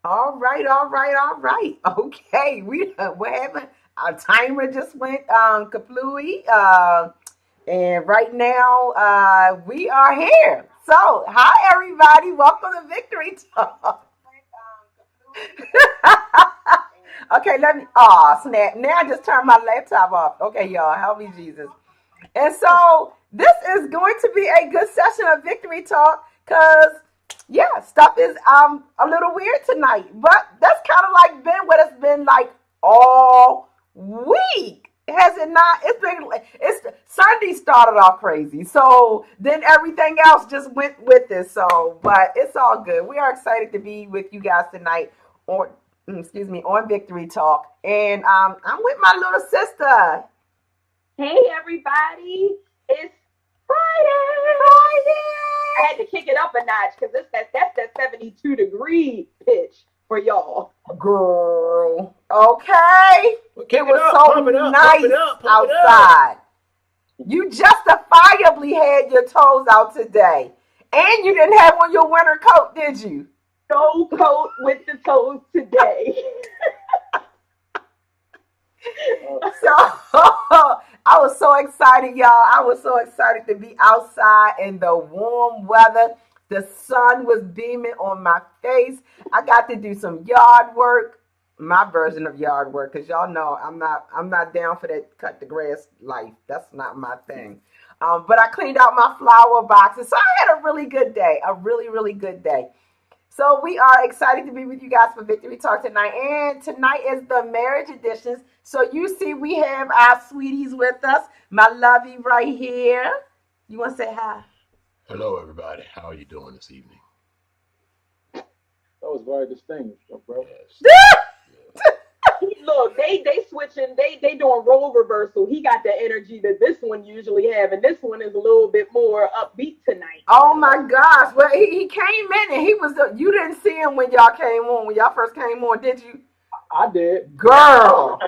All right, all right, all right. Okay, what happened? Our timer just went kaplooey. And right now we are here. So, hi everybody. Welcome to Victory Talk. Okay, let me. Oh, snap. Now I just turned my laptop off. Okay, y'all, help me, Jesus. And so this is going to be a good session of Victory Talk because, yeah, stuff is a little weird tonight. But that's kind of like been what it's been like all week. Has it not? It's Sunday started off crazy. So then everything else just went with it. So, but it's all good. We are excited to be with you guys tonight on excuse me on Victory Talk. And I'm with my little sister. Hey everybody, it's Friday. I had to kick it up a notch because that's that 72-degree pitch for y'all. Girl. Okay. Well, kick It it was up, so pump it up, pump it nice up, pump it up. outside. You justifiably had your toes out today. And you didn't have on your winter coat, did you? No coat with the toes today. So I was so excited, y'all. I was so excited to be outside in the warm weather. The sun was beaming on my face. I got to do some yard work, my version of yard work, because y'all know I'm not down for that cut the grass life. That's not my thing. But I cleaned out my flower boxes. So I had a really good day. A really, really good day. So we are excited to be with you guys for Victory Talk tonight. And tonight is the marriage editions. So you see we have our sweeties with us. My lovey right here. You want to say hi? Hello, everybody. How are you doing this evening? That was very distinguished, bro. Yes. Yes. Look, they switching, they doing role reversal. He got the energy that this one usually have, and this one is a little bit more upbeat tonight. Oh my gosh. Well, he came in and he was, you didn't see him when y'all came on, when y'all first came on, did you? I did. Girl.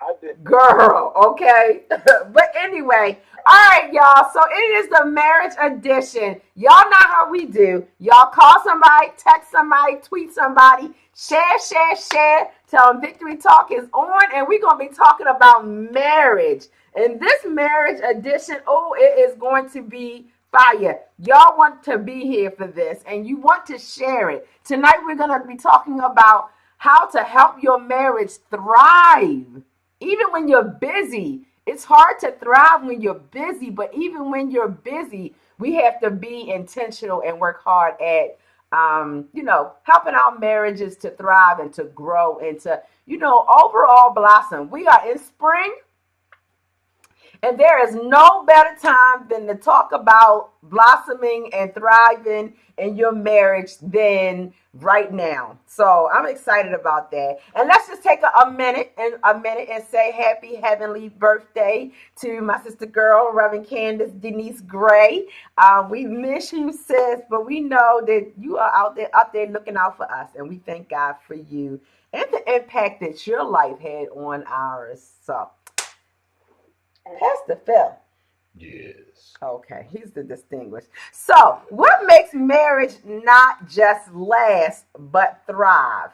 I did. Girl, okay. But anyway, all right, y'all. So it is the marriage edition. Y'all know how we do. Y'all call somebody, text somebody, tweet somebody, share, share, share. Tell them Victory Talk is on, and we're going to be talking about marriage. And this marriage edition, oh, it is going to be fire. Y'all want to be here for this, and you want to share it. Tonight, we're going to be talking about how to help your marriage thrive. Even when you're busy, it's hard to thrive when you're busy, but even when you're busy, we have to be intentional and work hard at helping our marriages to thrive and to grow and to, overall blossom. We are in spring. And there is no better time than to talk about blossoming and thriving in your marriage than right now. So I'm excited about that. And let's just take a minute and say happy heavenly birthday to my sister girl, Reverend Candace Denise Gray. We miss you, sis, but we know that you are out there looking out for us, and we thank God for you and the impact that your life had on ours. So Pastor Phil. Yes. Okay, he's the distinguished. So, what makes marriage not just last but thrive?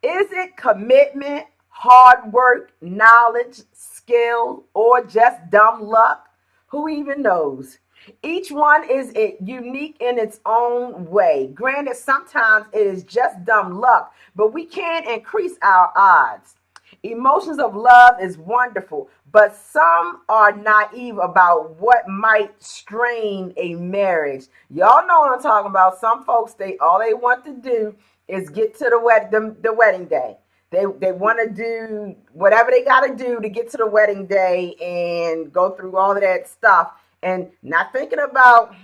Is it commitment, hard work, knowledge, skill, or just dumb luck? Who even knows? Each one is unique in its own way. Granted, sometimes it is just dumb luck, but we can increase our odds. Emotions of love is wonderful, but some are naive about what might strain a marriage. Y'all know what I'm talking about. Some folks, they all they want to do is get to the wedding day. They want to do whatever they got to do to get to the wedding day and go through all of that stuff and not thinking about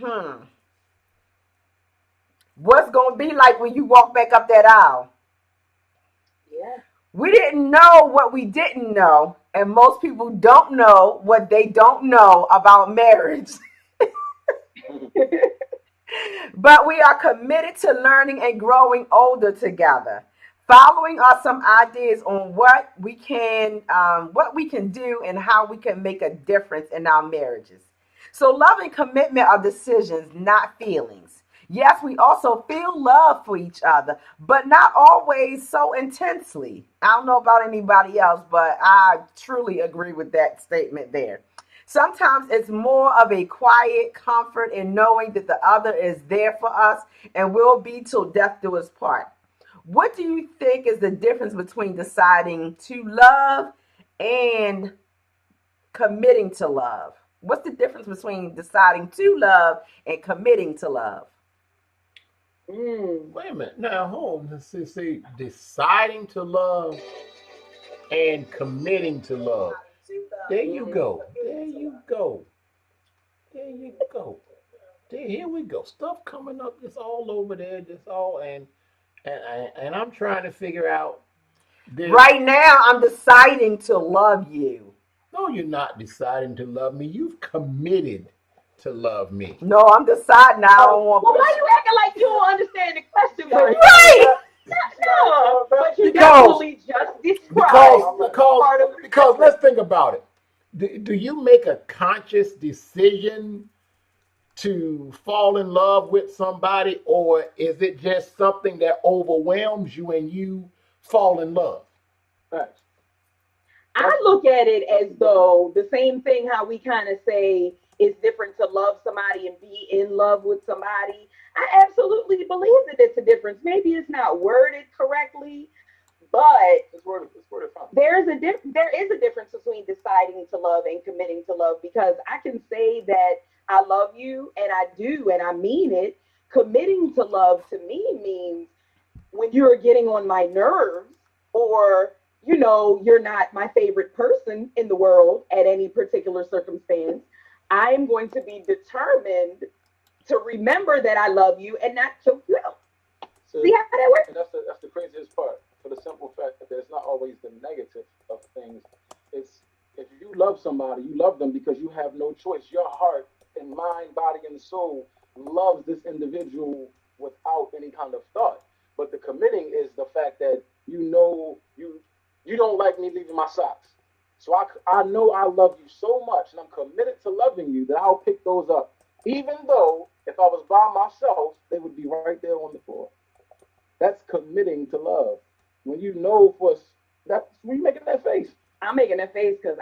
what's going to be like when you walk back up that aisle. Yeah. We didn't know what we didn't know, and most people don't know what they don't know about marriage. But we are committed to learning and growing older together. Following are some ideas on what we can do and how we can make a difference in our marriages. So love and commitment are decisions, not feelings. Yes, we also feel love for each other, but not always so intensely. I don't know about anybody else, but I truly agree with that statement there. Sometimes it's more of a quiet comfort in knowing that the other is there for us and will be till death do us part. What do you think is the difference between deciding to love and committing to love? What's the difference between deciding to love and committing to love? Mm. Wait a minute. Now, hold on. See, deciding to love and committing to love. There you Mhm. go. There you go. There you go. There, here we go. Stuff coming up. It's all over there. Just all and I'm trying to figure out this. Right now, I'm deciding to love you. No, you're not deciding to love me. You've committed to love me. No, I'm deciding I don't Oh, want well, why push. you acting like you don't understand the question, Maria? Right! No, but you Because definitely just because described because part of the because difference. let's think about it. Do you make a conscious decision to fall in love with somebody, or is it just something that overwhelms you and you fall in love? Facts. I look at it as though the same thing how we kind of say it's different to love somebody and be in love with somebody. I absolutely believe that it's a difference. Maybe it's not worded correctly, but It's word of fun. there is a difference between deciding to love and committing to love because I can say that I love you and I do and I mean it. Committing to love to me means when you're getting on my nerves or you're not my favorite person in the world at any particular circumstance, I am going to be determined to remember that I love you and not choke you out. So, See how that works? and that's the craziest part. For the simple fact that it's not always the negative of things. It's if you love somebody, you love them because you have no choice. Your heart and mind, body, and soul loves this individual without any kind of thought. But the committing is the fact that you don't like me leaving my socks. So I know I love you so much, and I'm committed to loving you that I'll pick those up, even though if I was by myself, they would be right there on the floor. That's committing to love. When you know for that's when you making that face. I'm making that face because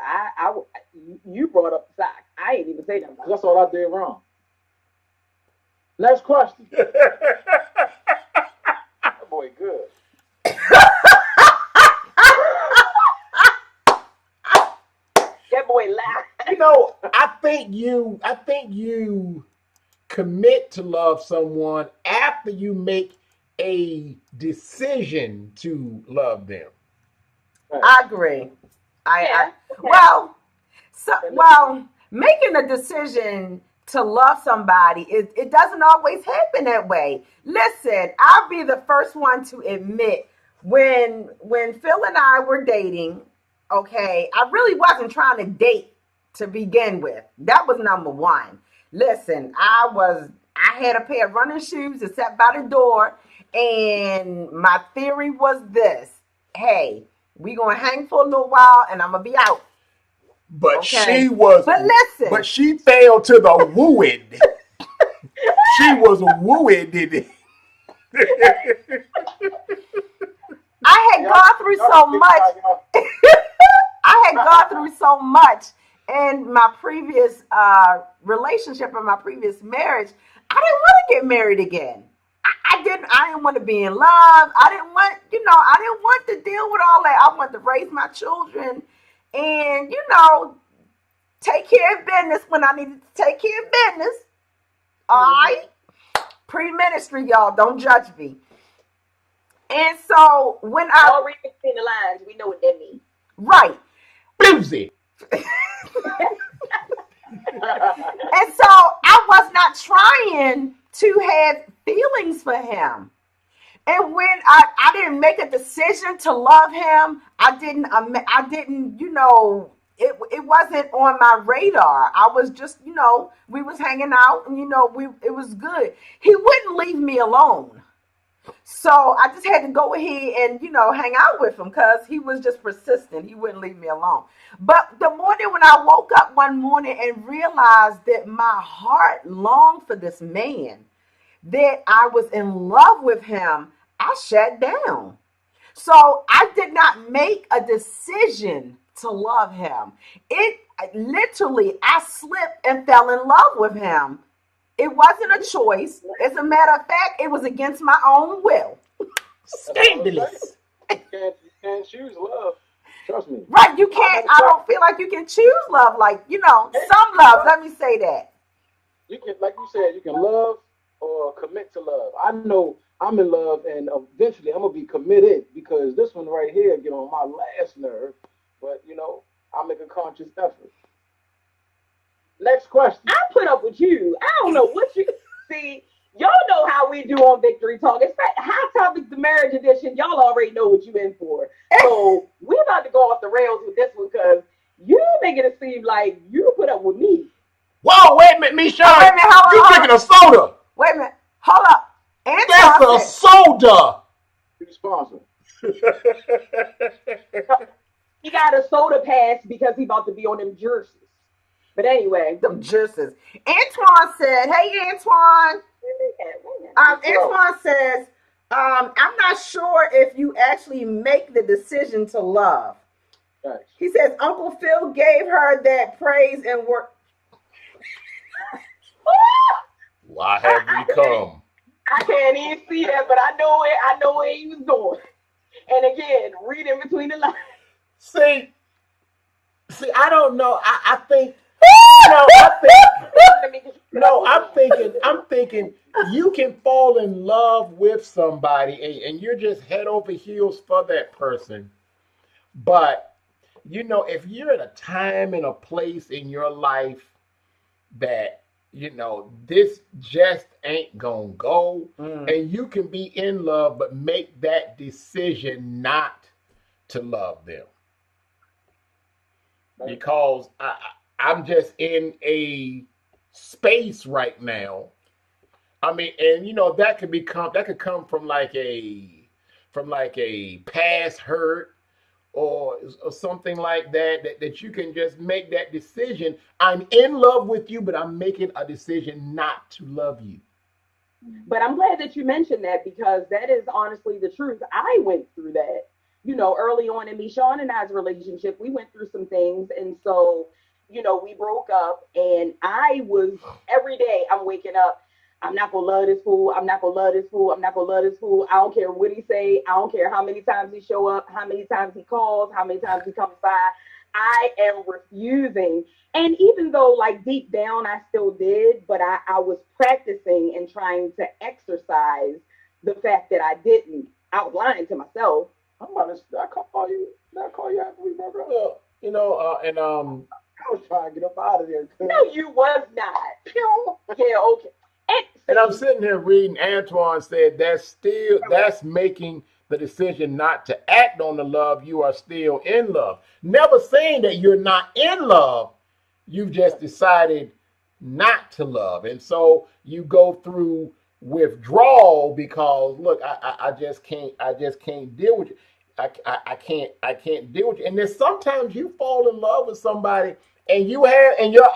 you brought up the sock. I ain't even say nothing Because about that's all I did wrong. Next question. That boy good. that boy laugh. I think you commit to love someone after you make a decision to love them. Right. I agree. I Yeah. Okay. well, so And this is well, making a decision to love somebody, it doesn't always happen that way. Listen, I'll be the first one to admit when Phil and I were dating, okay, I really wasn't trying to date to begin with. That was number one. Listen, I had a pair of running shoes that sat by the door, and my theory was this: hey, we gonna hang for a little while, and I'm gonna be out. But Okay, she was, but but listen, she fell to the wooed. She was wooed. I had y'all gone through y'all so forget much. how y'all I had gone through so much in my previous relationship or my previous marriage. I didn't want to get married again. I didn't want to be in love. I didn't want to deal with all that. I wanted to raise my children and, take care of business when I needed to take care of business. All Mm-hmm. right. Pre-ministry, y'all. Don't judge me. And so when I, All read between the lines. We know what that means. right. Bluesy. And so I was not trying to have feelings for him. And when I didn't make a decision to love him, I didn't, it wasn't on my radar. I was just, we was hanging out and, it was good. He wouldn't leave me alone. So I just had to go ahead and, hang out with him because he was just persistent. He wouldn't leave me alone. But the morning when I woke up one morning and realized that my heart longed for this man, that I was in love with him, I shut down. So I did not make a decision to love him. It literally, I slipped and fell in love with him. It wasn't a choice. As a matter of fact, it was against my own will. That's what I'm saying. Scandalous. You can't choose love. Trust me. Right? You I'm can't, in I fact, don't feel like you can choose love. Like, some love, let me say that. you can, like you said, you can love or commit to love. I know I'm in love, and eventually I'm gonna be committed because this one right here get on my last nerve. But I make a conscious effort. Next question. I put up with you. I don't know what you see. Y'all know how we do on Victory Talk. It's like hot topic, the marriage edition. Y'all already know what you in for. So we're about to go off the rails with this one because you making it seem like you put up with me. Whoa, wait a minute, Oh, wait a Michonne. minute, hold You on, hold drinking on. a soda. Wait a minute. Hold up. That's Antoine a said, soda. You sponsor. He got a soda pass because he about to be on them jerseys. But anyway, them juices. Antoine said, hey, Antoine. So, Antoine says, I'm not sure if you actually make the decision to love. thanks. He says, Uncle Phil gave her that praise and work. Why have we come? I can't even see that, but I know it. I know where he was going. And again, read in between the lines. See, I don't know. I think, I think, no, I'm thinking you can fall in love with somebody and you're just head over heels for that person. But, if you're at a time and a place in your life that, this just ain't gonna go, and you can be in love, but make that decision not to love them. Because I'm just in a space right now. I mean, and that could come from like a past hurt or something like that you can just make that decision. I'm in love with you, but I'm making a decision not to love you. But I'm glad that you mentioned that because that is honestly the truth. I went through that. Early on in me, Sean and I's relationship, we went through some things. And so, we broke up and I was every day I'm waking up. I'm not gonna love this fool. I'm not gonna love this fool. I'm not gonna love this fool. I don't care what he say. I don't care how many times he show up, how many times he calls, how many times he comes by. I am refusing. And even though, like, deep down, I still did, but I was practicing and trying to exercise the fact that I didn't. I was lying to myself. I'm about to. I call you. Did I call you after we broke up? Well, and I was trying to get up out of there. No, you was not. Yeah, okay. And I'm sitting here reading. Antoine said that's making the decision not to act on the love. You are still in love. Never saying that you're not in love. You've just decided not to love, and so you go through withdrawal because look, I just can't deal with you. I can't deal with you. And then sometimes you fall in love with somebody and your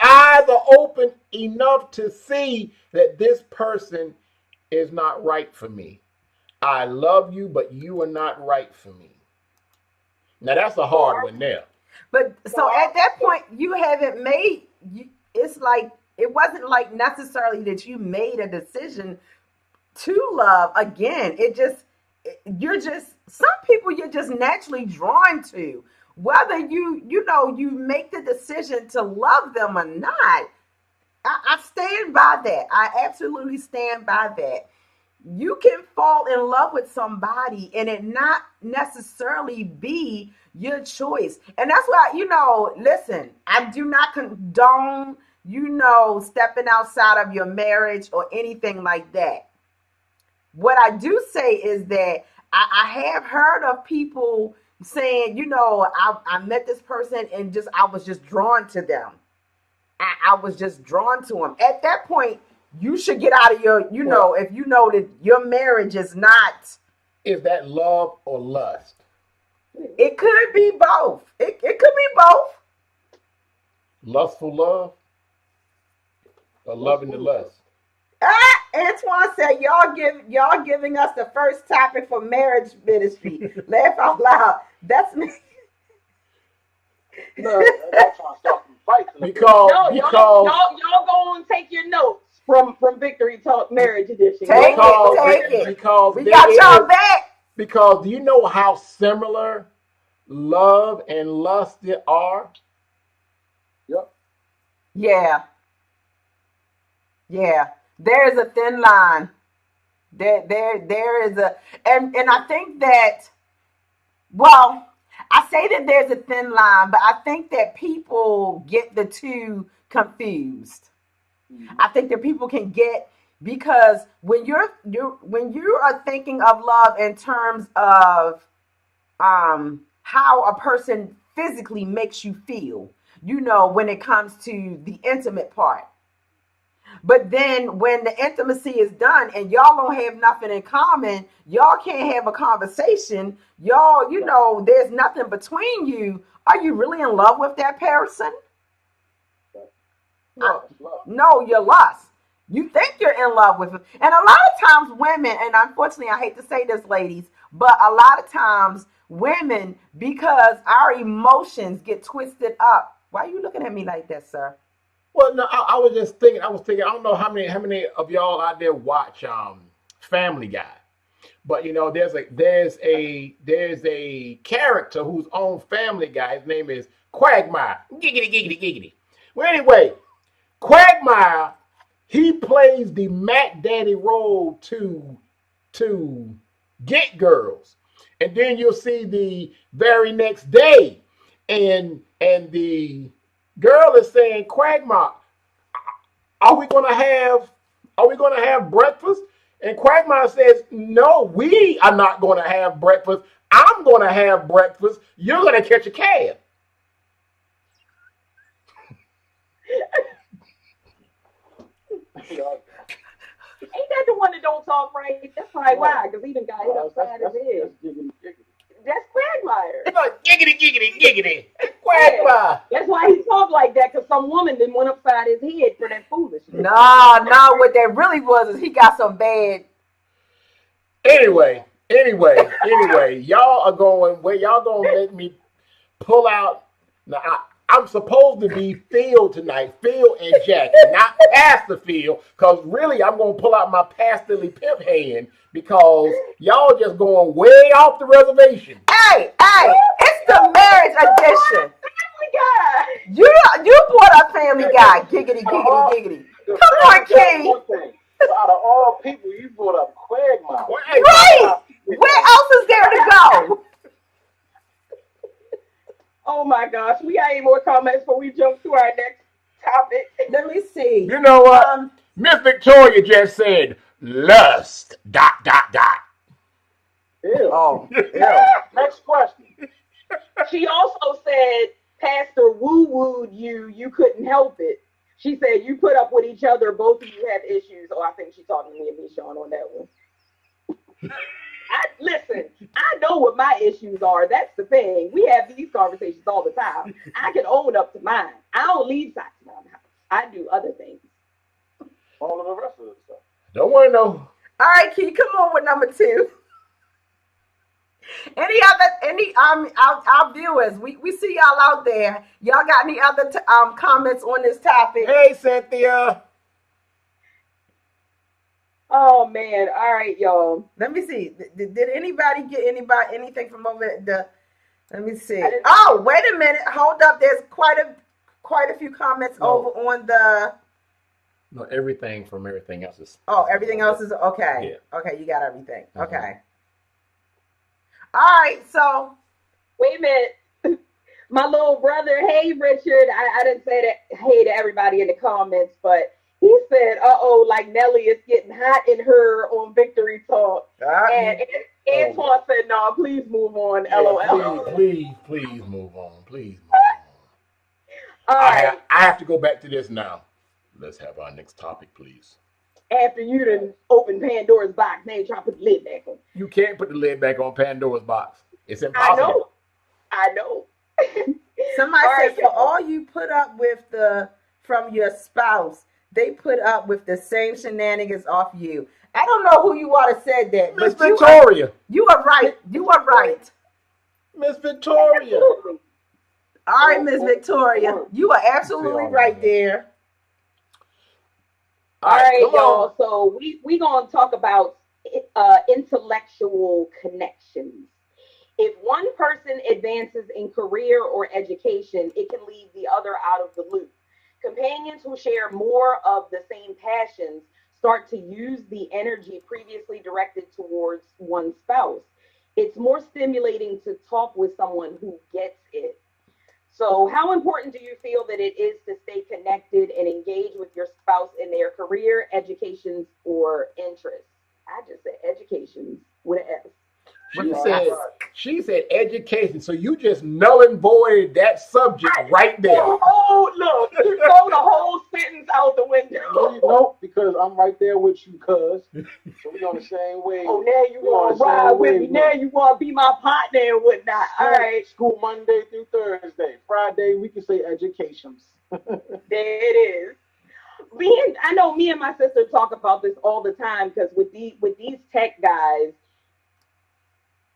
eyes are open enough to see that this person is not right for me. I love you, but you are not right for me. Now that's a hard one there. But so at that point, you haven't made, it's like, it wasn't like necessarily that you made a decision to love again. You're just, some people you're just naturally drawn to. Whether you make the decision to love them or not, I stand by that. I absolutely stand by that. You can fall in love with somebody and it not necessarily be your choice. And that's why, listen, I do not condone, stepping outside of your marriage or anything like that. What I do say is that I have heard of people saying, I met this person and I was just drawn to them. I was just drawn to them. At that point, you should get out of your, if you know that your marriage is not. Is that love or lust? It could be both. It could be both. Lustful love or loving the lust? Antoine said, y'all giving us the first topic for marriage ministry. Laugh out loud. That's me. No, I'm trying to start some fights. Because No, y'all go and take your notes from Victory Talk Marriage Edition. Take Go it, ahead. take it. because We there got y'all is- back. because do you know how similar love and lust are? Yep. Yeah. Yeah. There's a thin line. There is a, and I think that, well, I say that there's a thin line, but I think that people get the two confused. I think that people can get, because when when you are thinking of love in terms of how a person physically makes you feel, when it comes to the intimate part. But then when the intimacy is done and y'all don't have nothing in common, y'all can't have a conversation. Y'all, there's nothing between you. Are you really in love with that person? No, you're lust. You think you're in love with him. And a lot of times women, and unfortunately I hate to say this, ladies, but a lot of times women, because our emotions get twisted up. Why are you looking at me like that, sir? Well, no, I was just thinking. I don't know how many of y'all out there watch Family Guy, but there's a character who's on Family Guy. His name is Quagmire. Giggity giggity giggity. Well, anyway, Quagmire, he plays the Mac Daddy role to get girls, and then you'll see the very next day, and the girl is saying, Quagmire, are we gonna have breakfast? And Quagmire says, no, we are not gonna have breakfast. I'm gonna have breakfast. You're gonna catch a cab. Ain't that the one that don't talk right? That's probably why, because he done got hit upside his head. That's Quagmire. It's like giggity giggity giggity. Quagmire. That's why he talked like that, because some woman then went upside his head for that foolishness. No, what that really was is he got some bad. Anyway, y'all are going where y'all gonna make me pull out. Now I'm supposed to be Phil tonight, Phil and Jackie, not Pastor Phil, because really I'm gonna pull out my pastorly pimp hand because y'all just going way off the reservation. Hey, it's the marriage edition. Family Guy. You brought up Family Guy. Giggity, giggity, giggity. Come on, King. Out of all people, you brought up Quagmire. Right. Where else is there to go? Oh my gosh, we got any more comments before we jump to our next topic? Let me see. You know what? Miss Victoria just said lust. ... Ew. Oh, Next question. She also said Pastor woo-wooed you couldn't help it. She said you put up with each other, both of you have issues. Oh, I think she's talking to me and Michonne on that one. Listen, I know what my issues are. That's the thing. We have these conversations all the time. I can own up to mine. I don't leave socks around the house. I do other things. All of the rest of the stuff. Don't want to know. all right, Key, come on with number 2. Our viewers, we see y'all out there. Y'all got any other comments on this topic? Hey, Cynthia. Oh man! All right, y'all. Let me see. Did anybody get anything from over the? Let me see. Oh, wait a minute. Hold up. There's quite a few comments over on the. No, everything from everything else is. Oh, everything else is okay. Yeah. Okay, you got everything. Okay. All right. So. Wait a minute. My little brother, hey Richard. I didn't say that hey to everybody in the comments, but. He said, like Nelly is getting hot in her on Victory Talk. And Antoine said, no, please move on, LOL. Please move on. Please move on. All right. I have to go back to this now. Let's have our next topic, please. After you done open Pandora's box, now you try to put the lid back on. You can't put the lid back on Pandora's box. It's impossible. I know. Somebody said, for all you put up with from your spouse, they put up with the same shenanigans off you. I don't know who you want to said that, Miss but Victoria. you are right. You are right. Miss Victoria. Absolutely. All right, Miss Victoria, you are absolutely right there. All All right, right, come on. y'all. So we gonna talk about intellectual connections. If one person advances in career or education, it can leave the other out of the loop. Companions who share more of the same passions start to use the energy previously directed towards one spouse. It's more stimulating to talk with someone who gets it. So, how important do you feel that it is to stay connected and engage with your spouse in their career, educations, or interests? I just said educations with an S. With She the said S. she said education. So you just null and voided that subject right there. Look, you throw the whole sentence out the window. No, because I'm right there with you, cuz. So we on the same wave. Oh, now you We on want the to ride same with me. wave. Now you want to be my partner and whatnot. All right, School Monday through Thursday. Friday we can say educations. there it is. I know me and my sister talk about this all the time because with these tech guys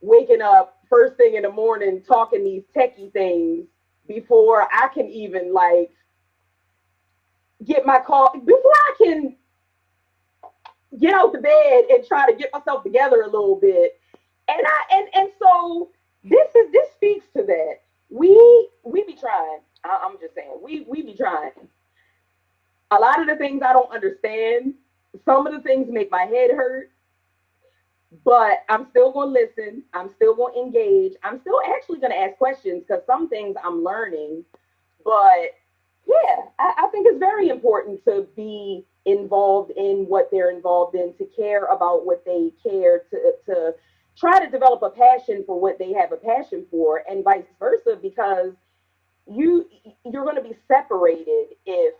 waking up first thing in the morning talking these techie things before I can even like get my call before I can get out the bed and try to get myself together a little bit. And so this speaks to that. We be trying. I'm just saying we be trying. A lot of the things I don't understand. Some of the things make my head hurt, but I'm still going to listen. I'm still going to engage. I'm still actually going to ask questions because some things I'm learning. But yeah, I think it's very important to be involved in what they're involved in, to care about what they care, to try to develop a passion for what they have a passion for, and vice versa, because you you're going to be separated if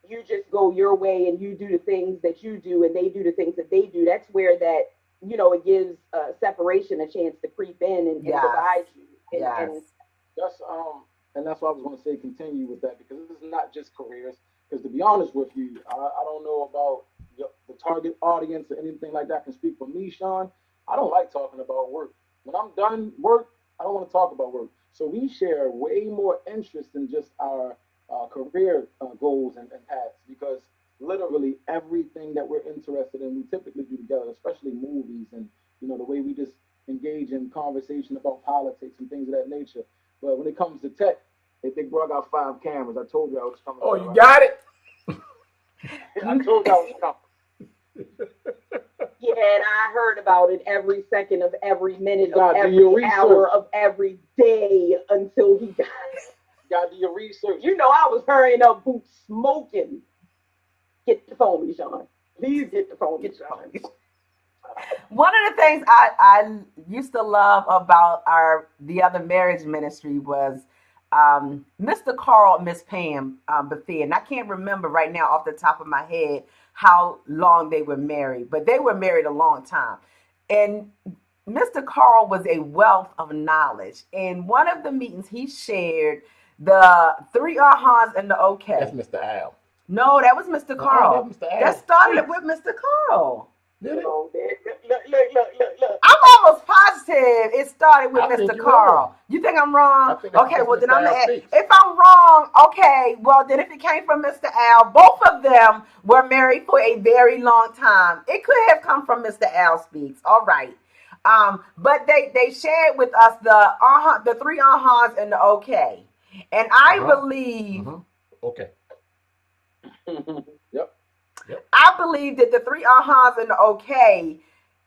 you just go your way and you do the things that you do and they do the things that they do. That's where that it gives separation a chance to creep in and Yes. divide you. Yes. And That's and that's why I was going to say continue with that because this is not just careers. Because to be honest with you, I don't know about the target audience or anything like that. I can speak for me, Sean. I don't like talking about work. When I'm done work, I don't want to talk about work. So we share way more interest than just our career goals and paths because literally everything that we're interested in, we typically do together, especially movies and the way we just engage in conversation about politics and things of that nature. But when it comes to tech, hey, Big Bro, I got 5 cameras. I told you I was coming. Oh, you got it? I told you I was coming. yeah, and I heard about it every second of every minute You of gotta do every your hour research. of every day until he got it. You gotta do your research. I was hurrying up, boots smoking. Get the phone, me, Sean. Please get the phone, me, Sean. One of the things I used to love about the other marriage ministry was Mr. Carl and Miss Pam Bethea. And I can't remember right now off the top of my head how long they were married, but they were married a long time. And Mr. Carl was a wealth of knowledge. In one of the meetings, he shared the three ahas and the okay. That's Mr. Al. No, that was Mr. Carl. That's Mr. Al. That started with Mr. Carl. Did it? Look. I'm almost positive it started with I think Mr. you're Carl. wrong. You think I'm wrong? I think that's Okay, well Mr. then I'm Al gonna speaks. if I'm wrong, okay, well then if it came from Mr. Al, both of them were married for a very long time. It could have come from Mr. Al Speaks. All right. But they shared with us the three ahas and the okay. And I believe Okay. Yep. I believe that the three ahas and the okay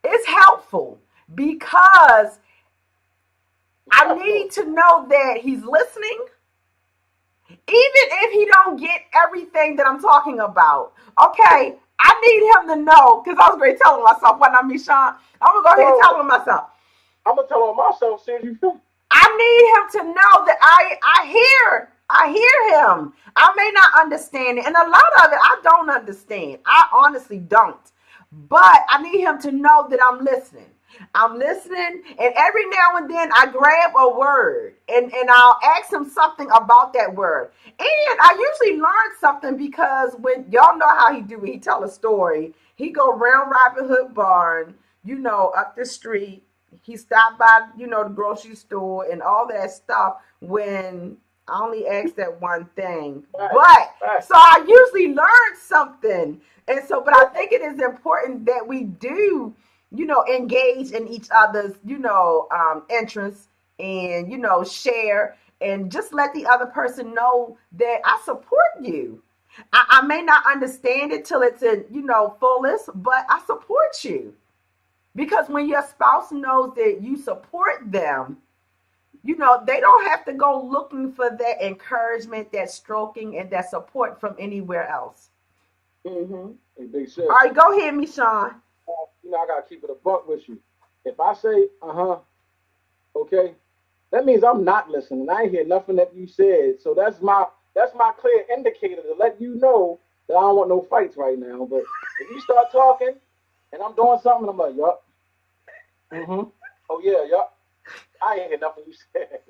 is helpful because I need to know that he's listening, even if he don't get everything that I'm talking about. Okay, I need him to know because I was going to tell him myself. What I mean, Sean, I'm gonna go ahead and tell him myself. I'm gonna tell him myself soon as you finish. I need him to know that I hear him. I may not understand it, and a lot of it I don't understand. I honestly don't. But I need him to know that I'm listening. I'm listening, and every now and then I grab a word and I'll ask him something about that word. And I usually learn something because when y'all know how he do it, he tell a story. He go round Robin Hood Barn, up the street. He stopped by, the grocery store and all that stuff when I only asked that one thing. Right. But Right. so I usually learn something. And so, but I think it is important that we do engage in each other's, interests and, share and just let the other person know that I support you. I may not understand it till it's in, fullest, but I support you. Because when your spouse knows that you support them, they don't have to go looking for that encouragement, that stroking, and that support from anywhere else. Mm-hmm. Hey, big sis. All right, go ahead, me, Sean. I gotta keep it a buck with you. If I say, okay, that means I'm not listening. I ain't hear nothing that you said. So that's my clear indicator to let you know that I don't want no fights right now. But if you start talking and I'm doing something, I'm like, yup. Mm-hmm. Oh yeah, yup. I ain't hear nothing you said.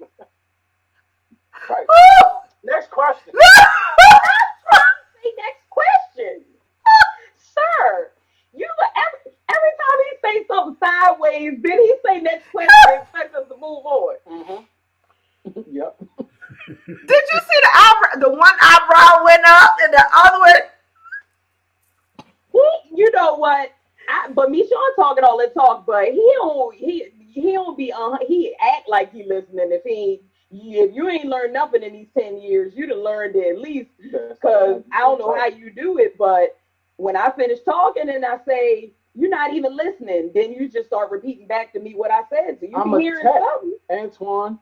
Right. Next question. Next question. Sir, you every time he say something sideways, then he say next question and expect us to move on. Mm-hmm. Yep. Did you see the eyebrow? The one eyebrow went up, and the other one. You know what? But me, Sean talking all the talk, but he don't be he act like he listening. If you ain't learned nothing in these 10 years, you'd have learned it at least. Because I don't know how you do it, but when I finish talking and I say you're not even listening, then you just start repeating back to me what I said. So you I'm be a hearing tech. something. Antoine,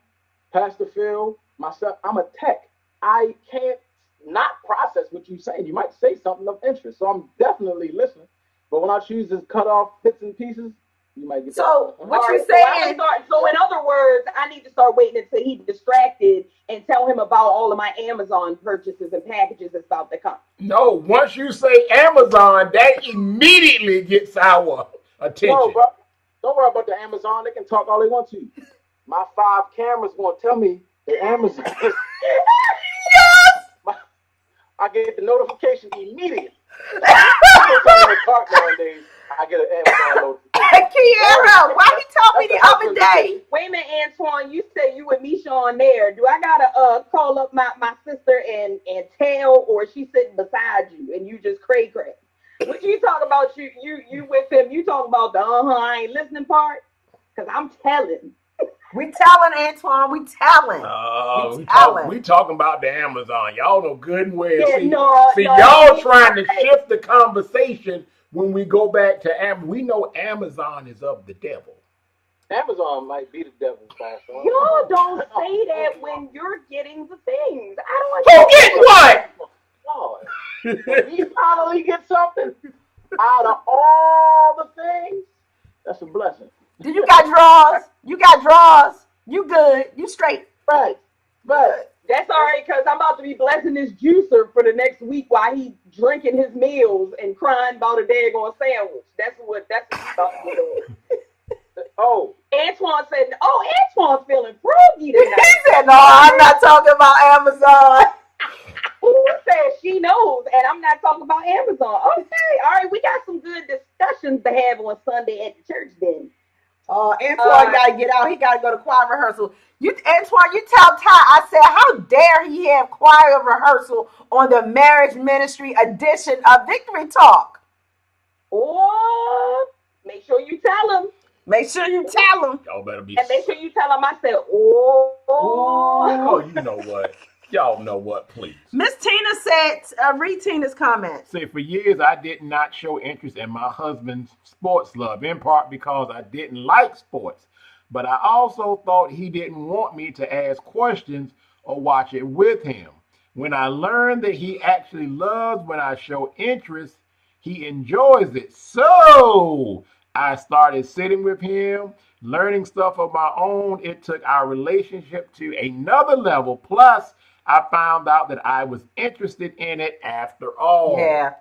Pastor Phil, myself, I'm a tech. I can't not process what you're saying. You might say something of interest, so I'm definitely listening. But when I choose to cut off bits and pieces, you might get So that. what you So, saying? so in other words, I need to start waiting until he's distracted and tell him about all of my Amazon purchases and packages that's about to come. No, once you say Amazon, that immediately gets our No, attention. bro, don't worry about the Amazon. They can talk all they want to. My 5 cameras gonna tell me that Amazon is. I get the notification immediately. Every time I'm in the cart nowadays, I get an Amazon notification. Kiara, why he told me the other day? Wait a minute, Antoine. You said you with Misha on there. Do I gotta call up my sister and tell, or she sitting beside you and you just cray cray? What you talk about? You with him? You talk about the I ain't listening part? Cause I'm telling. We telling Antoine, we telling. We talking about the Amazon. Y'all know good and well. Yeah, See, y'all trying to shift the conversation when we go back to Amazon. We know Amazon is of the devil. Amazon might be the devil, Pastor. Y'all don't say that when you're getting the things. I Who don't. get what? Lord, when we finally get something out of all the things, that's a blessing. Do you got drawers? You got drawers. You good. You straight. Right. That's all right, because I'm about to be blessing this juicer for the next week while he drinking his meals and crying about a daggone sandwich. That's what you about to be doing. Oh. Antoine said, Antoine's feeling froggy tonight. He said, no, I'm not talking about Amazon. Who says she knows? And I'm not talking about Amazon. Okay, all right, we got some good discussions to have on Sunday at the church then. Antoine got to get out. He got to go to choir rehearsal. Antoine, you tell Ty, I said, how dare he have choir rehearsal on the marriage ministry edition of Victory Talk? Oh, make sure you tell him. Make sure you tell him. Y'all better be. And make sure you tell him I said, Oh, you know what? Y'all know what, please. Miss Tina said, read Tina's comment. Say, for years, I did not show interest in my husband's sports love, in part because I didn't like sports. But I also thought he didn't want me to ask questions or watch it with him. When I learned that he actually loves when I show interest, he enjoys it. So I started sitting with him, learning stuff of my own. It took our relationship to another level. Plus, I found out that I was interested in it after all. Yeah.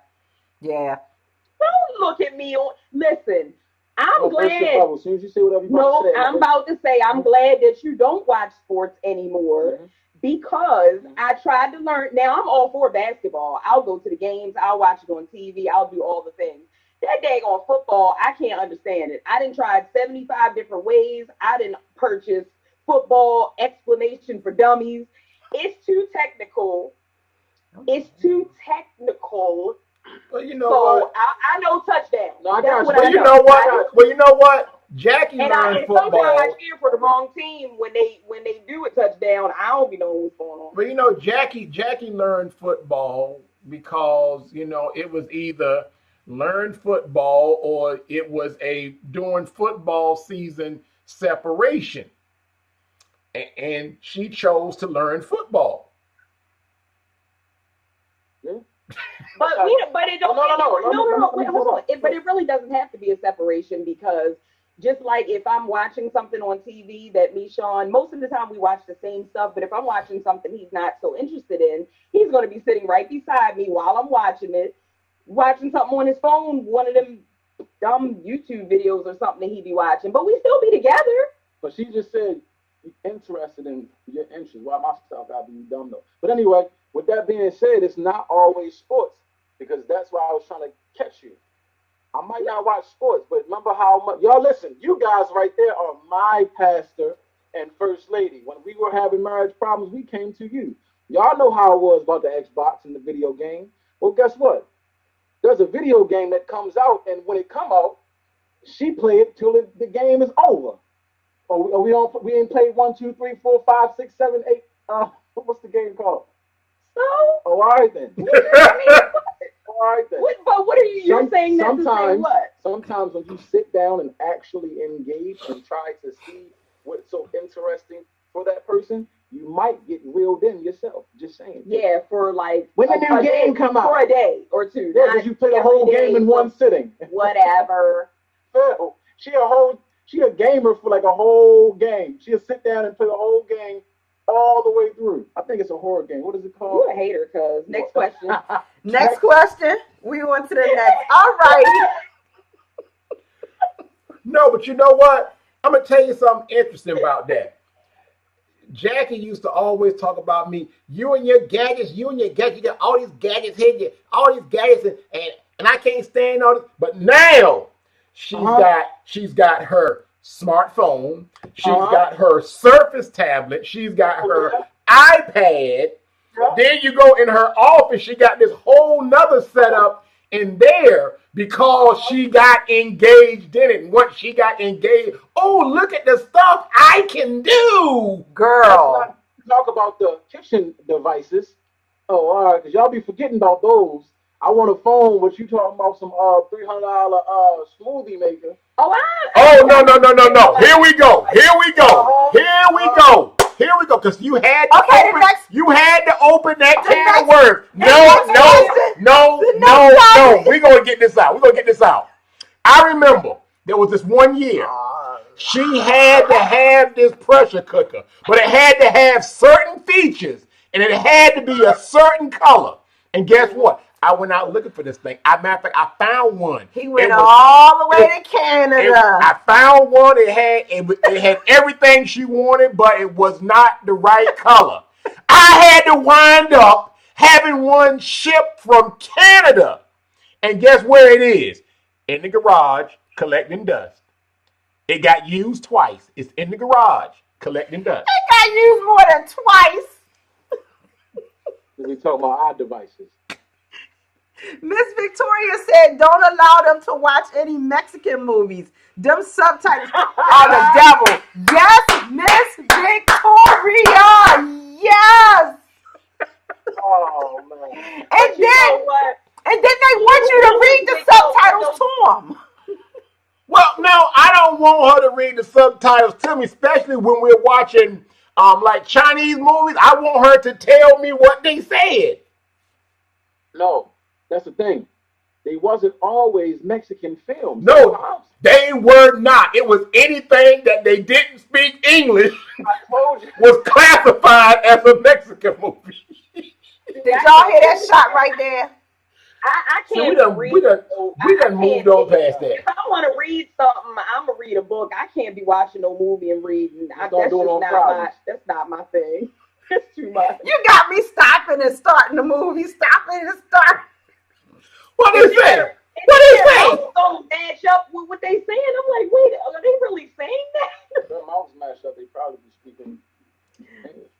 Don't look at me. Listen, I'm glad. As soon as you say whatever you No, say, I'm about to say I'm glad that you don't watch sports anymore because I tried to learn. Now I'm all for basketball. I'll go to the games. I'll watch it on TV. I'll do all the things. That daggone football, I can't understand it. I didn't try it 75 different ways. I didn't purchase football explanation for dummies. It's too technical. It's too technical. Well, you know So what? I know touchdown. No, I That's got what you. I Well, you know. know what? Well, you know what? Jackie And learned sometimes I football. cheer for the wrong team when they do a touchdown. I don't be knowing what's going on. But you know, Jackie learned football because it was either learn football or it was a during football season separation, and she chose to learn football. Yeah. But it don't. No. Wait, hold on. But it really doesn't have to be a separation because just like if I'm watching something on TV that me, Sean, most of the time we watch the same stuff. But if I'm watching something he's not so interested in, he's going to be sitting right beside me while I'm watching it, watching something on his phone, one of them dumb YouTube videos or something that he be watching. But we still be together. But she just said you're interested in your interests. Why myself gotta be dumb though? But anyway, with that being said, it's not always sports because that's why I was trying to catch you. I might not watch sports, but remember how much y'all listen. You guys right there are my pastor and first lady. When we were having marriage problems, we came to you. Y'all know how it was about the Xbox and the video game. Well, guess what? There's a video game that comes out, and when it come out, she play it till the game is over. Or we ain't played 1, 2, 3, 4, 5, 6, 7, 8. What's the game called? So. Oh, all right then. All right then. But what are you? You're saying that to say what? Sometimes when you sit down and actually engage and try to see what's so interesting for that person, you might get reeled in yourself. Just saying. Yeah, for like when the new game come out for a day or two. Yeah, because you play the whole game in one sitting. Whatever. Phil, she a gamer for like a whole game. She'll sit down and play the whole game all the way through. I think it's a horror game. What is it called? You're a hater, cuz. Next question. Next question. We went to the next. All right. No, but you know what? I'm gonna tell you something interesting about that. Jackie used to always talk about me. You and your gadgets. You got all these gadgets here. All these gadgets, and I can't stand all this. But now she's got her smartphone. She's got her Surface tablet. She's got her iPad. Then you go in her office. She got this whole nother setup in there because she got engaged in it. And once she got engaged, oh, look at the stuff I can do, girl. Talk about the kitchen devices. Oh, all right, because y'all be forgetting about those. I want a phone, but you talking about some $300 smoothie maker. Oh, no. Here we go. Because you had to open that can of worms. No. We're going to get this out. I remember there was this one year. She had to have this pressure cooker, but it had to have certain features, and it had to be a certain color. And guess what? I went out looking for this thing. Matter of fact, I found one. He went all the way to Canada. I found one. It had everything she wanted, but it was not the right color. I had to wind up having one shipped from Canada. And guess where it is? In the garage, collecting dust. It got used twice. It's in the garage, collecting dust. It got used more than twice. We talking about our devices. Miss Victoria said, don't allow them to watch any Mexican movies. Them subtitles are the devil. Yes, Miss Victoria. Yes. Oh, man. And then they want you to read the subtitles to them. Well, no, I don't want her to read the subtitles to me, especially when we're watching like Chinese movies. I want her to tell me what they said. No. That's the thing. They wasn't always Mexican films. No, they were not. It was anything that they didn't speak English was classified as a Mexican movie. Did y'all hear that shot right there? I See, we can't done read. we done So we I done can't. moved on past that. If I want to read something, I'm gonna read a book. I can't be watching no movie and reading. Just don't That's do it just on not my. Fridays. That's not my thing. It's too much. You got me stopping and starting the movie, stopping and starting. What And they say? then, What they their say? mouths don't match up with what they saying. I'm like, wait, are they really saying that? If their mouths matched up, they probably be speaking English.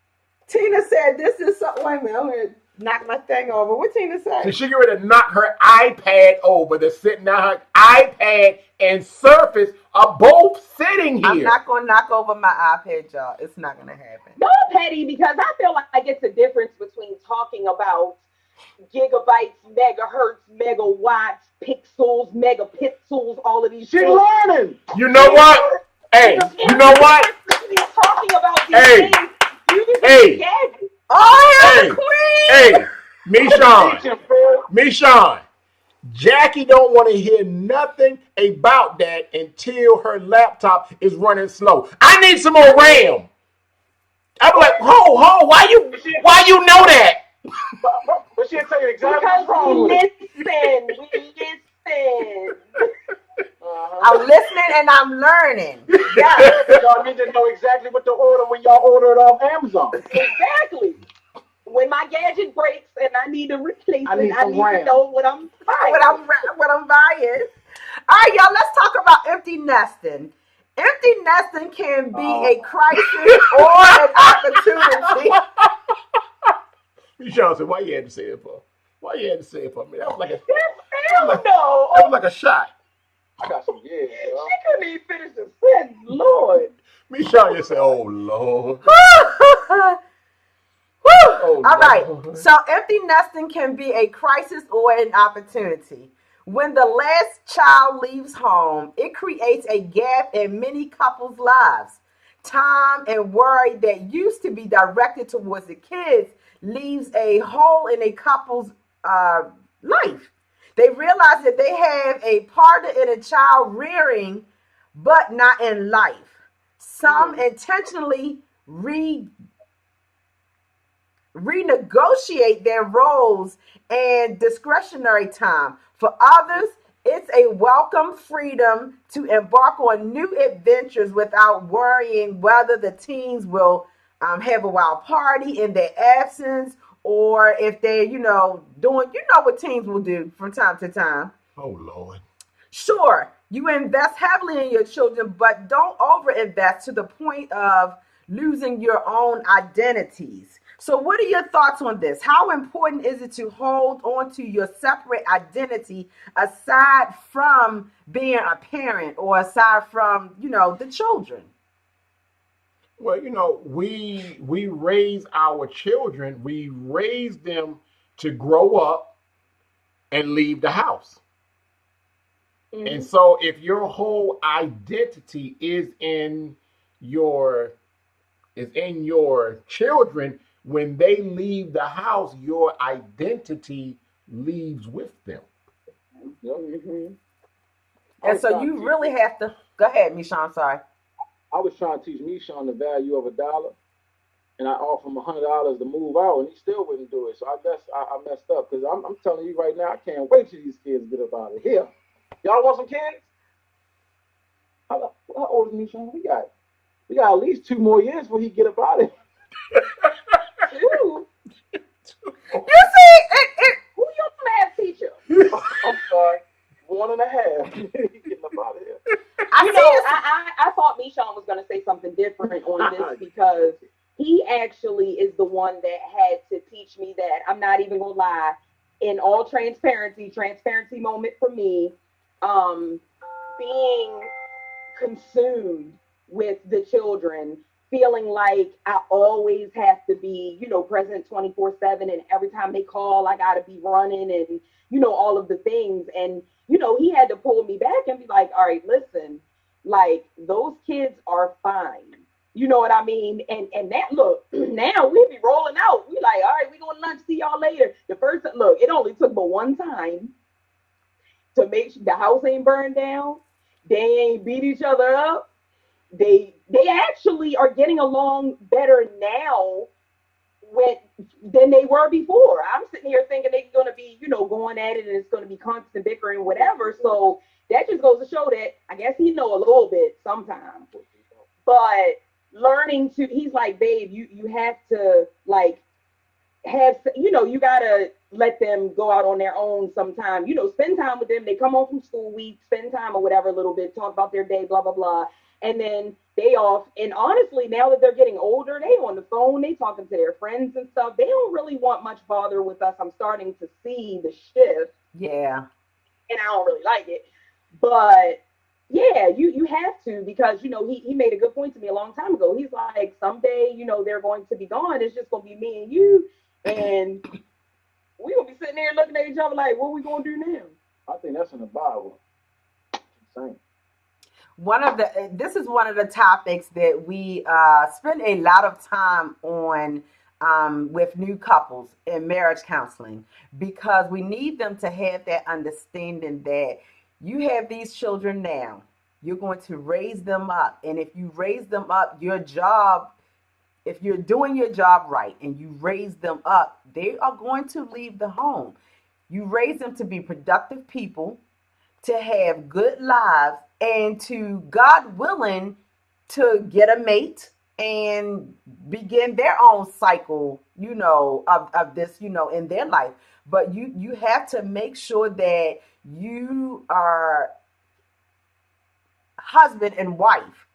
Tina said, "This is so." Wait a minute, I'm gonna knock my thing over. What Tina So say? she get ready to knock her iPad over. They're sitting down. Her iPad and Surface are both sitting I'm here. not gonna knock over my iPad, y'all. It's not gonna happen. No, petty, because I feel like it's a difference between talking about gigabytes, megahertz, megawatts, pixels, megapixels, all of these She's things. learning. You know what? Hey, you know what? Talking about these Hey, things using hey, gadgets. Oh, hey, here's the queen. hey, Michon, Teaching, Phil. Michon. Jackie don't want to hear nothing about that until her laptop is running slow. I need some more RAM. I'm like, why you know that? But she'll tell you exactly Because what's wrong with it. we listen. I'm listening and I'm learning. Yes, Y'all need to know exactly what to order when y'all order it off Amazon. exactly. When my gadget breaks and I need to replace I need it, I some need to RAM. know what I'm buying. What I'm buying. All right, y'all. Let's talk about empty nesting. Empty nesting can be a crisis or an opportunity. Michon said, why you had to say it for? Why you had to say it for me? That was like Hell no. that was like a shot. I got some years, She yo. couldn't even finish the sentence. Lord. Michon just said, oh Lord. Oh, All right. Lord. So empty nesting can be a crisis or an opportunity. When the last child leaves home, it creates a gap in many couples' lives. Time and worry that used to be directed towards the kids leaves a hole in a couple's uh, life. They realize that they have a partner in a child rearing, but not in life. Some intentionally renegotiate their roles and discretionary time. For others, it's a welcome freedom to embark on new adventures without worrying whether the teens will have a wild party in their absence or if they're, doing, what teens will do from time to time. Oh Lord. Sure, you invest heavily in your children, but don't overinvest to the point of losing your own identities. So, what are your thoughts on this? How important is it to hold on to your separate identity aside from being a parent or aside from, the children? Well, we raise our children, we raise them to grow up and leave the house. And Mm-hmm. so if your whole identity your is in your children, when they leave the house, your identity leaves with them. Yep. Mm-hmm. I And was so trying to you teach really have to go ahead, Misha. I'm sorry. I was trying to teach Mishan the value of $1, and I offered him $100 to move out, and he still wouldn't do it. So I guess I messed up because I'm telling you right now, I can't wait till these kids get up out of here. Y'all want some kids? How old is Mishan? We got at least 2 more years before he get up out of here. Ooh, You see, who your math teacher? I'm sorry, 1.5. he getting up out of here. I You see know, this. I thought Mishan was going to say something different on this because he actually is the one that had to teach me that. I'm not even going to lie. In all transparency moment for me, um, being consumed with the children, feeling like I always have to be, present 24/7. And every time they call, I got to be running and, all of the things. And, he had to pull me back and be like, all right, listen, like those kids are fine. You know what I mean? And that look, now we be rolling out. We like, all right, we going to lunch. See y'all later. The first look, it only took but one time to make sure the house ain't burned down. They ain't beat each other up. They actually are getting along better now when than they were before. I'm sitting here thinking they're going to be, going going at it and it's going to be constant bickering, whatever. So that just goes to show that I guess he know a little bit sometimes, but learning to, he's like, babe, you have to like have, you gotta let them go out on their own sometime. Spend time with them. They come home from school week, spend time or whatever a little bit, talk about their day, blah blah blah, and then they off. And honestly, now that they're getting older, they on the phone, they talking to their friends and stuff. They don't really want much bother with us. I'm starting to see the shift, Yeah. and I don't really like it, but. Yeah, you have to, because he made a good point to me a long time ago. He's like, someday they're going to be gone. It's just gonna be me and you, and we gonna be sitting there looking at each other like, what we gonna do now? I think that's in the Bible. Insane. This is one of the topics that we spend a lot of time on with new couples in marriage counseling, because we need them to have that understanding that you have these children now. You're going to raise them up. And if you raise them up, your job, if you're doing your job right and you raise them up, they are going to leave the home. You raise them to be productive people, to have good lives, and to, God willing, to get a mate and begin their own cycle, of this, in their life. But you have to make sure that you are husband and wife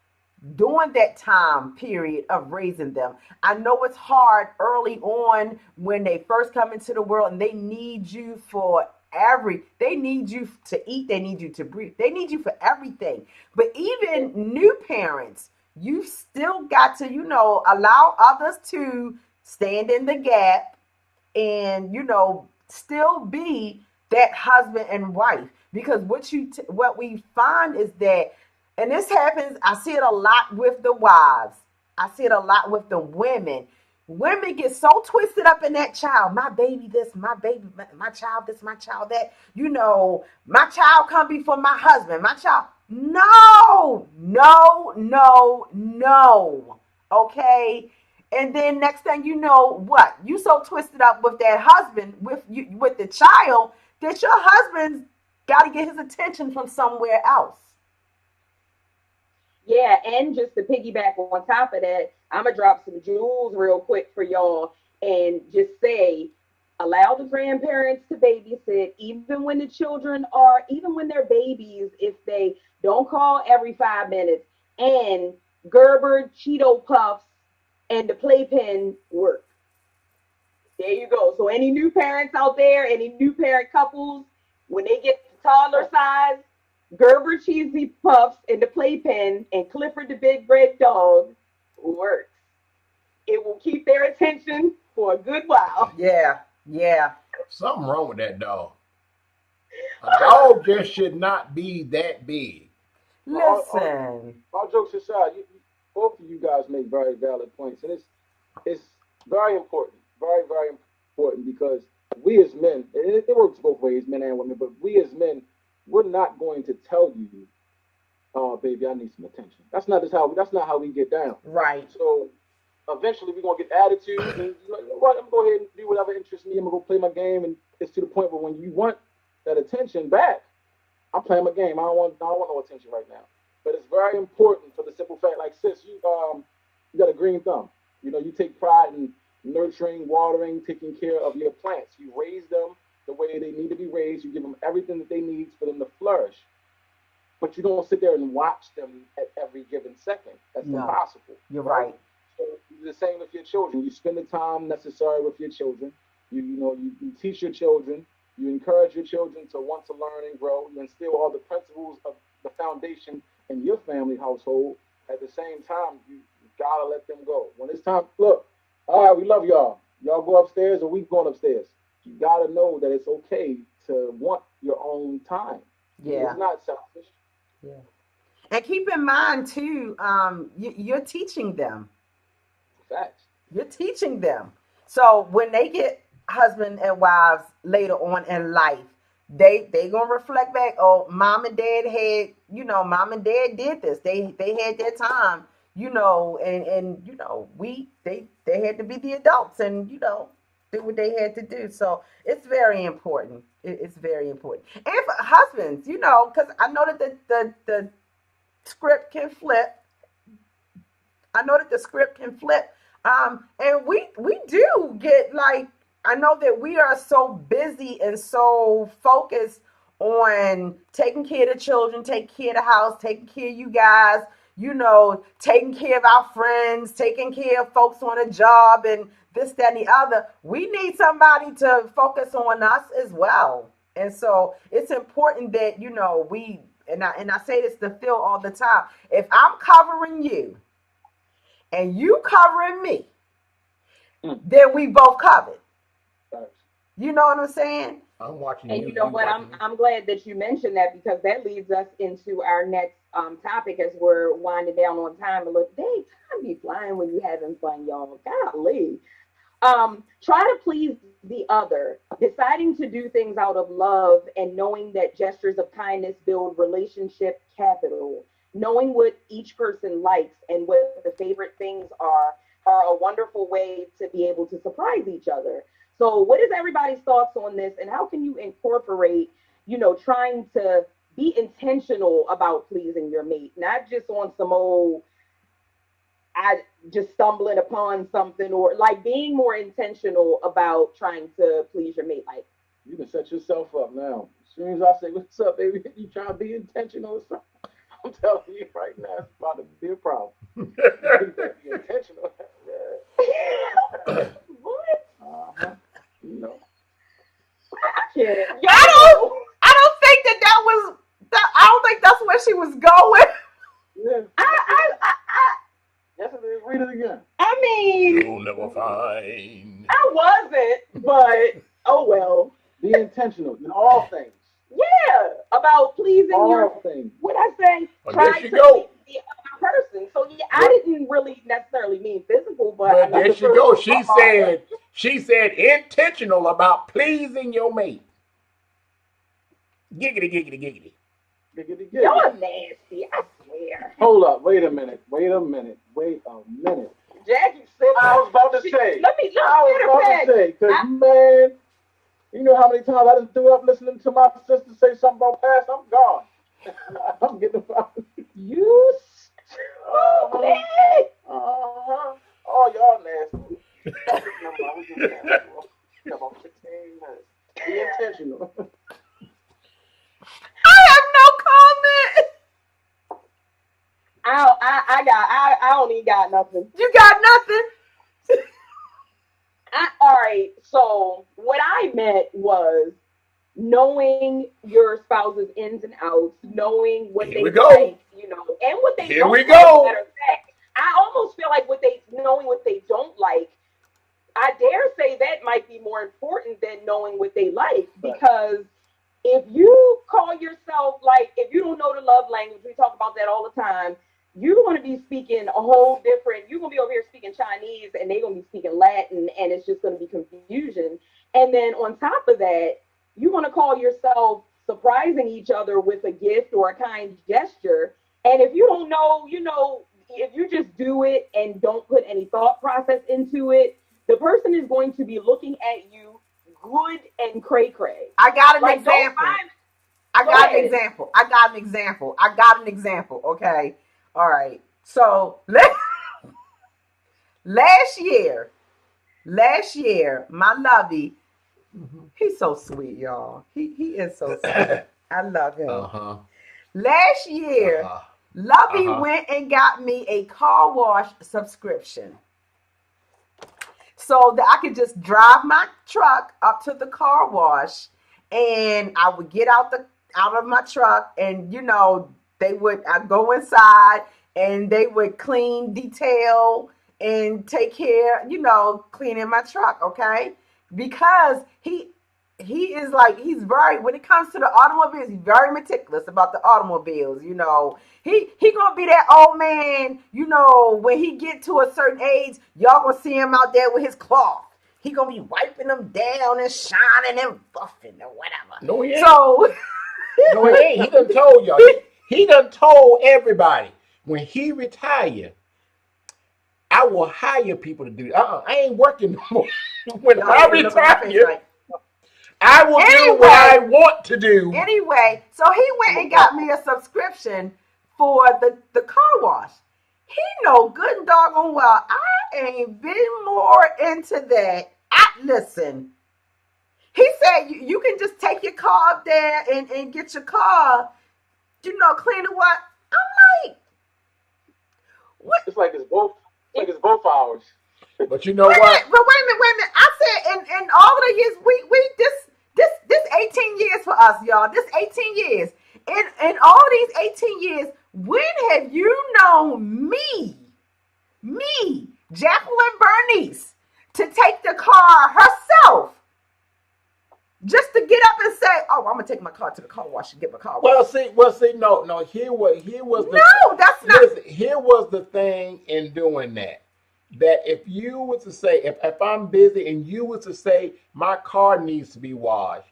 during that time period of raising them. I know it's hard early on when they first come into the world and they need you they need you to eat, they need you to breathe, they need you for everything. But even new parents, you still got to, allow others to stand in the gap and, still be that husband and wife. Because what we find is that, and this happens, I see it a lot with the wives, I see it a lot with the women. Women get so twisted up in that child. My baby this, my baby, my child this, my child that. My child come before my husband. My child. No, no, no, no. Okay? And then next thing you know, what? You so twisted up with that husband, with the child, that your husband's got to get his attention from somewhere else. Yeah, and just to piggyback on top of that, I'm gonna drop some jewels real quick for y'all and just say, allow the grandparents to babysit, even when they're babies, if they don't call every 5 minutes, and Gerber Cheeto Puffs and the playpen work. There you go. So any new parents out there, any new parent couples, when they get to toddler size, Gerber Cheesy Puffs and the playpen and Clifford the Big Red Dog works. It will keep their attention for a good while. Yeah, yeah. Something wrong with that dog. A dog just should not be that big. Listen. All jokes aside, both of you guys make very valid points, and it's very important, very very important, because we as men, and it works both ways, men and women, but we as men, we're not going to tell you, oh baby, I need some attention. That's not how we get down. Right. So eventually we're gonna get attitude, and you know what, I'm gonna go ahead and do whatever interests me. I'm gonna go play my game, and it's to the point where when you want that attention back, I'm playing my game. I don't want no attention right now. But it's very important for the simple fact, like sis, you got a green thumb. You take pride in nurturing, watering, taking care of your plants. You raise them the way they need to be raised. You give them everything that they need for them to flourish. But you don't sit there and watch them at every given second. That's impossible. You're right. So the same with your children. You spend the time necessary with your children. You teach your children. You encourage your children to want to learn and grow. You instill all the principles of the foundation in your family household. At the same time, you gotta let them go. When it's time, look, all right, we love y'all. Y'all go upstairs or we going upstairs. You gotta know that it's okay to want your own time. Yeah. It's not selfish. Yeah. And keep in mind too, you're teaching them. Facts. You're teaching them. So when they get husband and wives later on in life, they gonna reflect back. Oh, mom and dad did this. They had their time, and they had to be the adults, and do what they had to do. So it's very important. It's very important. And for husbands, because I know that the script can flip. I know that the script can flip. And we do get like, I know that we are so busy and so focused on taking care of the children, taking care of the house, taking care of you guys, taking care of our friends, taking care of folks on a job and this, that, and the other. We need somebody to focus on us as well. And so it's important that, and I say this to Phil all the time. If I'm covering you and you covering me, then we both covered. You know what I'm saying? I'm watching and you know what? I'm glad that you mentioned that, because that leads us into our next topic as we're winding down on time. A little, dang, time be flying when you're having fun, y'all. Golly. Try to please the other, deciding to do things out of love and knowing that gestures of kindness build relationship capital. Knowing what each person likes and what the favorite things are a wonderful way to be able to surprise each other. So what is everybody's thoughts on this, and how can you incorporate, trying to be intentional about pleasing your mate, not just on some old, I just stumbling upon something, or like being more intentional about trying to please your mate. Like, you can set yourself up now. As soon as I say, "What's up, baby?" You trying to be intentional or something? I'm telling you right now, it's about to be a problem. You better be intentional. what? I can't. I don't think that was. I don't think that's where she was going. Yeah. Yes, it is. Read it again. I mean, you'll never find. I wasn't, but oh well. Be intentional in all things. Yeah, about pleasing all things. What I say? Well, try there she to go. please the other person. So yeah, I didn't really necessarily mean physical, but There she goes. She said intentional about pleasing your mate. Giggity, giggity, giggity. Giggity, giggity. You're nasty, I swear. Hold up. Wait a minute. Jackie said, I was about to say. Let me because man, you know how many times I just threw up listening to my sister say something about past. I'm gone. I'm getting about you stupid. Oh, y'all nasty. Be intentional. I have no comment. I don't even got nothing. You got nothing? All right. So what I meant was knowing your spouse's ins and outs, knowing what they like, and what they don't like. Matter of fact, I almost feel like knowing what they don't like, I dare say that might be more important than knowing what they like, because if you call yourself, like, if you don't know the love language, we talk about that all the time, you're going to be speaking a whole different, you're going to be over here speaking Chinese and they're going to be speaking Latin, and it's just going to be confusion. And then on top of that, you want to call yourself surprising each other with a gift or a kind gesture. And if you don't know, if you just do it and don't put any thought process into it, the person is going to be looking at you good and cray-cray. I got an example. I got an example. Okay. All right. So last year, my lovey, he's so sweet, y'all. He is so sweet. I love him. Last year, Lovey went and got me a car wash subscription, so that I could just drive my truck up to the car wash, and I would get out of my truck, and I'd go inside and they would clean, detail, and take care, cleaning my truck, okay? Because he is like, when it comes to the automobiles, he's very meticulous about the automobiles, He gonna be that old man, when he get to a certain age, y'all gonna see him out there with his cloth. He gonna be wiping them down and shining and buffing or whatever. No, he ain't. So, no, he ain't. He done told y'all. He done told everybody, when he retire, I will hire people to do that. I ain't working no more. When Y'all I see the look on my face, retire, right? I will do what I want to do. Anyway, so he went and got me a subscription for the car wash. He know good and doggone well I ain't been more into that. Listen, he said you can just take your car up there and get your car, clean it what? I'm like, what? It's like it's both hours. But you know what? Wait a minute. I said in all of the years we this 18 years for us, y'all. This 18 years. In all these 18 years, when have you known me, Jacqueline Bernice, to take the car herself? Just to get up and say, "Oh, I'm gonna take my car to the car wash and get my car washed." Well, see, no. Here was the No, that's not. listen, here was the thing in doing that. That if you were to say, if I'm busy and you were to say my car needs to be washed,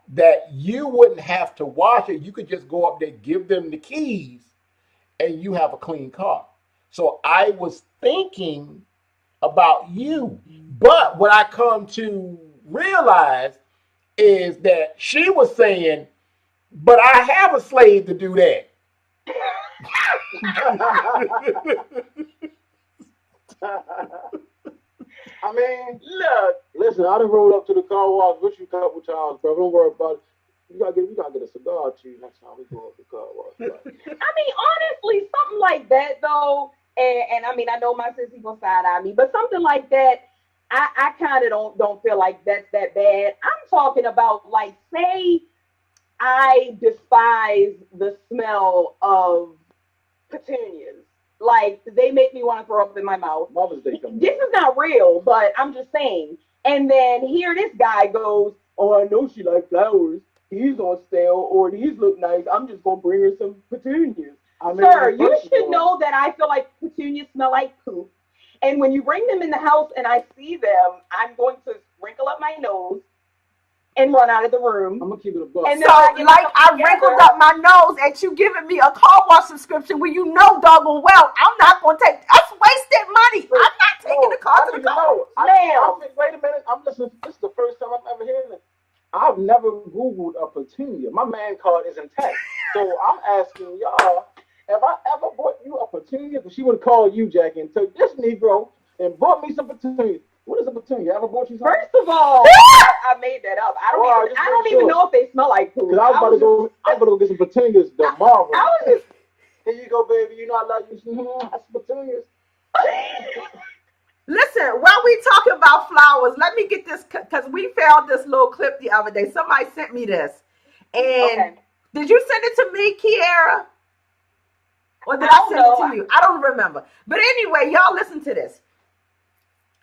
that you wouldn't have to wash it. You could just go up there, give them the keys, and you have a clean car. So I was thinking about you. But what I come to realize is that she was saying, but I have a slave to do that. I mean, look, listen, I done rolled up to the car wash with you a couple times, bro. Don't worry about it. We gotta get a cigar to you next time we go up the car wash. Right? I mean, honestly, something like that though, and I mean, I know my sissy gonna side eye me, but something like that, I kind of don't feel like that's that bad. I'm talking about like, say, I despise the smell of petunias. Like they make me want to throw up in my mouth. Mother's Day coming. This is not real, but I'm just saying. And then here this guy goes, "Oh, I know she likes flowers. These on sale, or these look nice. I'm just gonna bring her some petunias." I mean, Sir, you first of should all, know that I feel like petunias smell like poop. And when you bring them in the house and I see them, I'm going to wrinkle up my nose and run out of the room. I'm gonna keep it a buck. And So, then I get like, myself I together. wrinkled up my nose at you giving me a car wash subscription when you know doggone well I'm not going to take. That's wasted money. I'm not taking the car to the car. Wait a minute. I'm listening. This is the first time I'm ever hearing it. I've never Googled a petunia. My man card is intact. So I'm asking y'all, have I ever bought you a petunia? Because she would have called you, Jackie, and took this Negro and bought me some petunias. What is a petunia? Ever bought you something? First of all, I made that up. I don't even know if they smell like poop. Because I was about to go get some petunias tomorrow. I was just Here you go, baby. You know I love you. That's petunias. Listen, while we talking about flowers, let me get this because we found this little clip the other day. Somebody sent me this. And Did you send it to me, Kiara? Or did I send it to you? I don't remember. But anyway, y'all listen to this.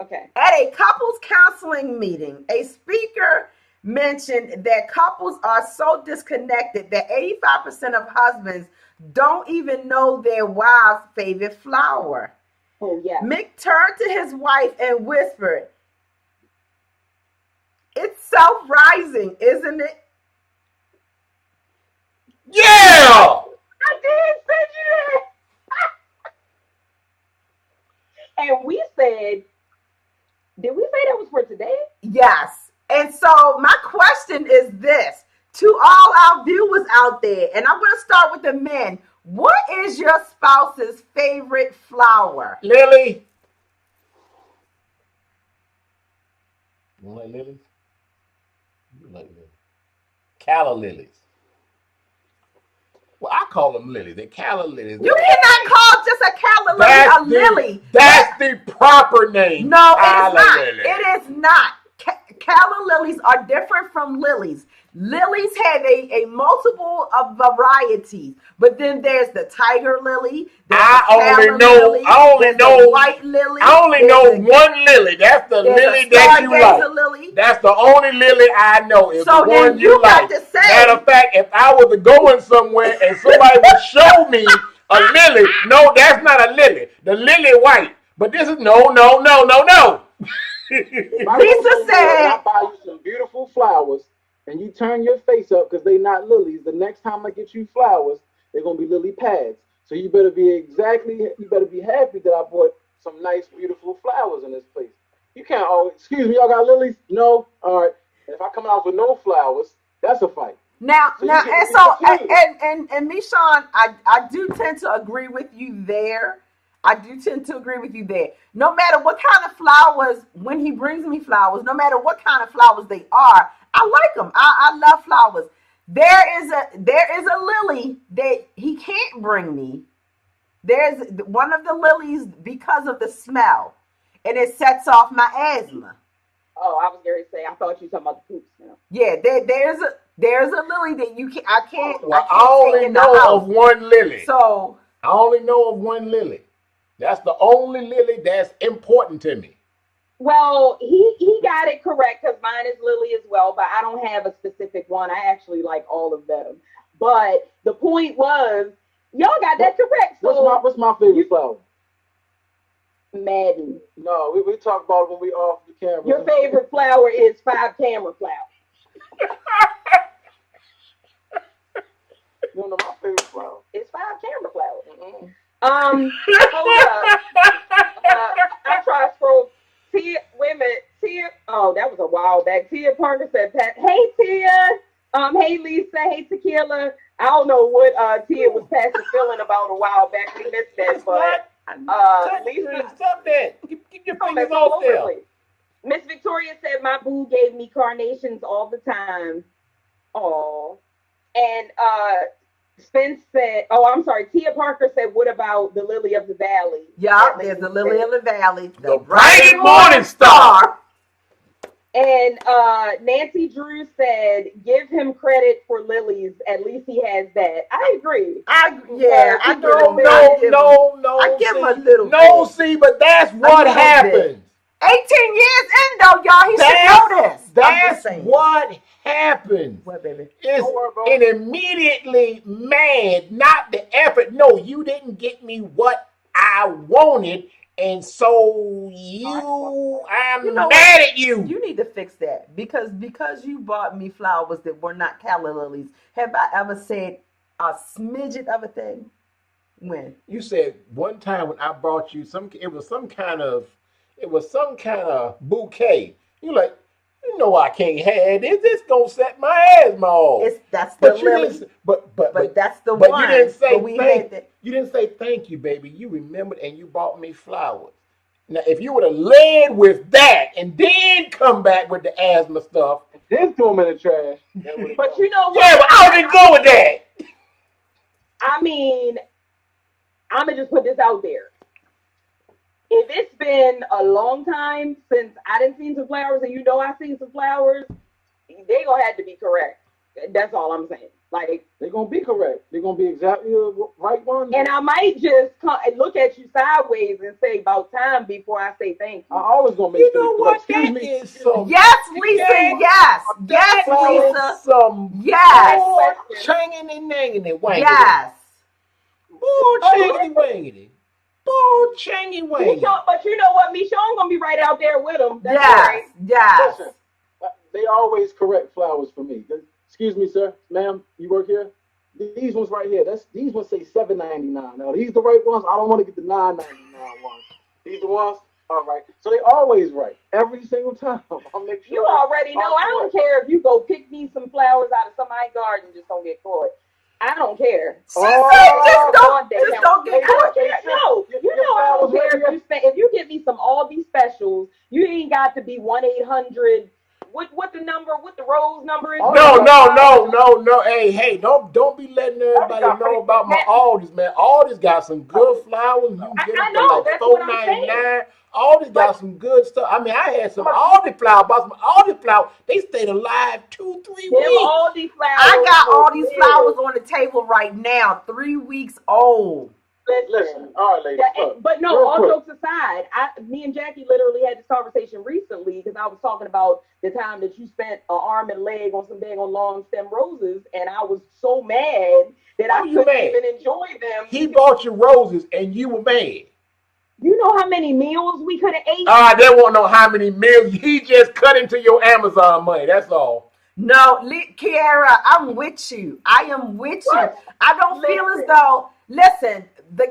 okay. At a couples counseling meeting, a speaker mentioned that couples are so disconnected that 85% of husbands don't even know their wife's favorite flower. Oh, yeah. Mick turned to his wife and whispered, "It's self-rising, isn't it?" Yeah! I did send you that. And we said, did we say that was for today? Yes. And so my question is this to all our viewers out there, and I'm going to start with the men. What is your spouse's favorite flower? Lily. You like lilies? You like lilies. Calla lilies. Well, I call them lilies. They're calla lilies. You cannot call just a calla lily a lily. That's the proper name. No, it is not. Lily. It is not. Calla lilies are different from lilies. Lilies have a multiple of varieties, but then there's the tiger lily. I only know white lily. I only know one lily. That's the lily that you like. Lily. That's the only lily I know. Is So the one you like. got to say. Matter of fact, if I was going somewhere and somebody would show me a lily, no, that's not a lily. The lily white. But this is no. Lisa said, I buy you some beautiful flowers and you turn your face up because they're not lilies. The next time I get you flowers, they're gonna be lily pads. So you better be happy that I bought some nice, beautiful flowers in this place. You can't always. Excuse me, y'all got lilies? No. All right. If I come out with no flowers, that's a fight. Now, So you get and me so, confused. and me, Sean, I do tend to agree with you there. I do tend to agree with you there. No matter what kind of flowers, when he brings me flowers, no matter what kind of flowers they are, I like them. I love flowers. There is a lily that he can't bring me. There's one of the lilies because of the smell, and it sets off my asthma. Oh, I was going to say, I thought you were talking about the poop smell. Yeah, there's a lily that you can I Well, I can't take only in the know of house. one lily. So I only know of one lily. That's the only lily that's important to me. Well, he got it correct because mine is Lily as well, but I don't have a specific one. I actually like all of them. But the point was, y'all got that What, correct. So what's my favorite you flower? Madden. No, we talk about it when we off the camera. Your favorite flower is five camera flower. You don't know my favorite flower. It's five camera flower. Mm-mm. Hold up. I'm trying to scroll. Tia, wait a minute. Tia, oh, that was a while back. Tia Parker said, Pat, hey, Tia. Hey, Lisa. Hey, Tequila. I don't know what Tia was passing feeling about a while back. We missed that, It's but not. Lisa. Stop that. Keep your Oh, fingers that's all off over the there. place. Miss Victoria said, my boo gave me carnations all the time. Oh. And Spence said, oh, I'm sorry. Tia Parker said, what about the lily of the valley? yeah, there's the lily of the valley, The bright and morning star. And Nancy Drew said, give him credit for lilies. At least he has that. I agree. I give him a little No, bit. see, but that's what little happens. 18 years in though, y'all. He should know this. I'm just That's saying. what happens. What, baby? It's Don't worry about an immediately mad, not the effort. No, you didn't get me what I wanted, and so I'm You know mad what? at you. You need to fix that because you bought me flowers that were not calla lilies. Have I ever said a smidget of a thing? When? You said one time when I brought you it was some kind of bouquet. You like, you know I can't have this. This gonna set my asthma off. That's the But you lily. didn't. But That's the but one. you didn't say But we thank. had that. You didn't say thank you, baby. You remembered and you bought me flowers. Now, if you would have led with that and then come back with the asthma stuff, Then throw them in the trash. But you know what? yeah, but I didn't go with that. I mean, I'm going to just put this out there. If it's been a long time since I didn't see some flowers and you know I seen some flowers, they going to have to be correct. That's all I'm saying. Like, They're gonna be correct. They're gonna be exactly the right ones. and I might just come and look at you sideways and say about time before I say thank I you. always gonna make You sure know they're what? correct. Excuse That me. is some. Yes, Lisa. Yes. Yes, That is Lisa. some. Yes. Changing and nanging wanging. Yes. Bull changing wanging. Bull changing wanging. But you know what, Michonne gonna be right out there with them. That's all Yes. right. Yes. Listen, they always correct flowers for me. Excuse me, sir, ma'am, you work here? These ones right here. These ones say $7.99. Now these the right ones. I don't want to get the $9.99 ones. These the ones. All right. So they always right every single time. I'll make sure. You already know. I don't care if you go pick me some flowers out of somebody's garden, just don't get caught. I don't care. She said just don't get I don't caught. care. No, you know I don't care if you get me some Aldi specials. You ain't got to be 1-800. What the number? What the Rose number is? No. Hey, don't be letting everybody know about my Aldi's, man. Aldi's got some good flowers. You can get them for like $4.99. Aldi's got some good stuff. I mean, I had some Aldi flowers, bought some Aldi flowers. They stayed alive 2-3 weeks. Aldi flowers. I got all these flowers on the table right now, 3 weeks old. Listen, all right, ladies. But no, all jokes aside, me and Jackie literally had this conversation recently because I was talking about the time that you spent an arm and leg on some daggone long stem roses, and I was so mad that I couldn't even enjoy them. He bought you roses, and you were mad. You know how many meals we could have ate? They won't know how many meals. He just cut into your Amazon money. That's all. No, Kiara, I'm with you. I am with you. I don't feel as though. Listen, the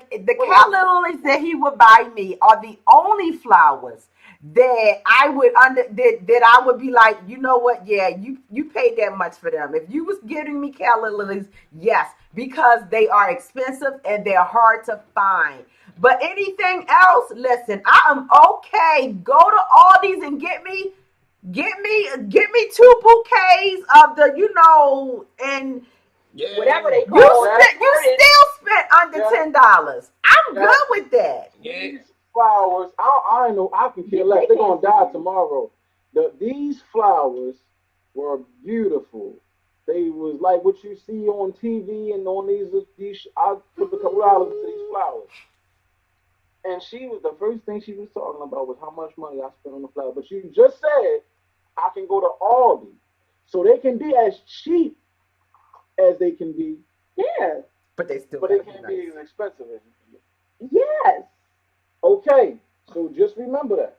calla lilies that he would buy me are the only flowers that I would that I would be like, you know what? Yeah, you paid that much for them. If you was getting me calla lilies, yes, because they are expensive and they're hard to find. But anything else, listen, I am okay. Go to Aldi's and get me two bouquets of the, and Yeah. Whatever they you call spent, you still spent under $10. I'm good with that. Yeah. These flowers, I know I can care less. They're gonna die tomorrow. These flowers were beautiful. They was like what you see on TV and on these. I put a couple dollars into these flowers. And the first thing she was talking about was how much money I spent on the flowers. But you just said I can go to Aldi, so they can be as cheap as they can be. Yeah. But they still But they can't be as expensive as you can be. Yes. Okay, so just remember that.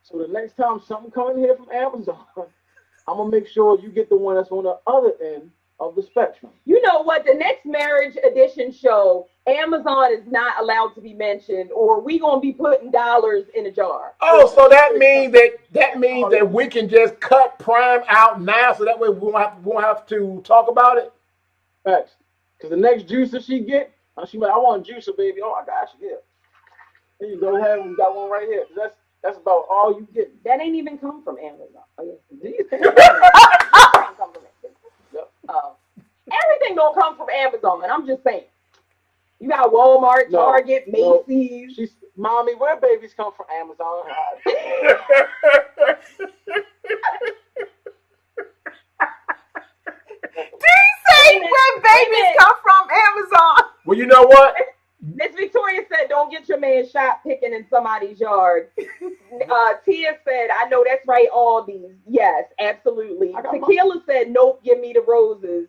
So the next time something coming here from Amazon, I'm gonna make sure you get the one that's on the other end of the spectrum. You know what? The next marriage edition show, Amazon is not allowed to be mentioned, or we gonna be putting dollars in a jar. Oh, so that means that we can just cut Prime out now, so that way we won't have to talk about it. Facts. Because the next juicer she get, she like, I want a juicer, baby. Oh, I got you here. Here you go, we got one right here. That's about all you get. That ain't even come from Amazon. Oh, yes. These things. Come from Amazon. Yep. Everything don't come from Amazon. I'm just saying. You got Walmart, No, Target, no. Macy's. Mommy, where babies come from? Amazon. Say where babies come from Amazon. Well, you know what? Miss Victoria said, "Don't get your man shot picking in somebody's yard." Tia said, "I know that's right. All these, yes, absolutely." Tequila said, "Nope, give me the roses."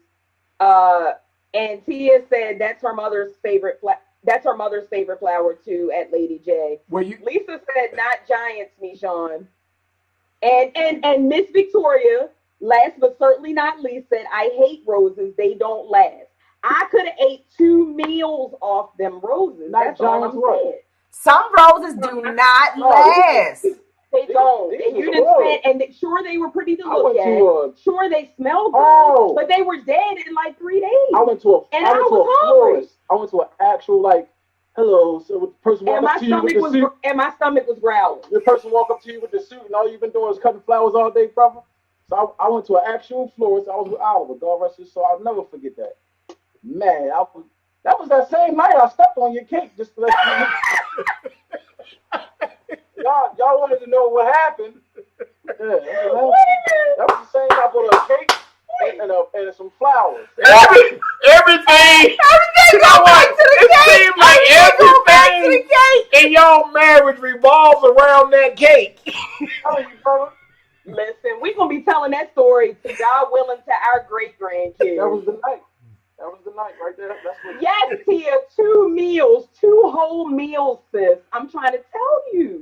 And Tia said, "That's her mother's favorite. That's her mother's favorite flower too." At Lady J. Lisa said, "Not giants, Michonne." And Miss Victoria, last but certainly not least, said, "I hate roses. They don't last." I could have ate 2 meals off them roses. That's all I'm saying. Some roses do not last. They don't. And you didn't spend, and sure they were pretty to look at. Sure they smelled good, but they were dead in like 3 days. I went to a florist. I went to an actual hello. So the person walked up to you with the suit. And my stomach was growling. The person walked up to you with the suit, and all you've been doing is cutting flowers all day, brother. So I went to an actual florist. I was with Oliver, God rest his soul. I'll never forget that. Man, that was that same night I stepped on your cake just to let you know. y'all wanted to know what happened. Yeah, that was the same night I bought a cake and some flowers. Everything. Everything You know what? It seems like everything in your marriage revolves around that cake. Telling you, brother. Listen, we're going to be telling that story to God willing to our great grandkids. That was the night. That was the night right there. That's what. Yes, Tia, 2 meals, 2 whole meals, sis. I'm trying to tell you.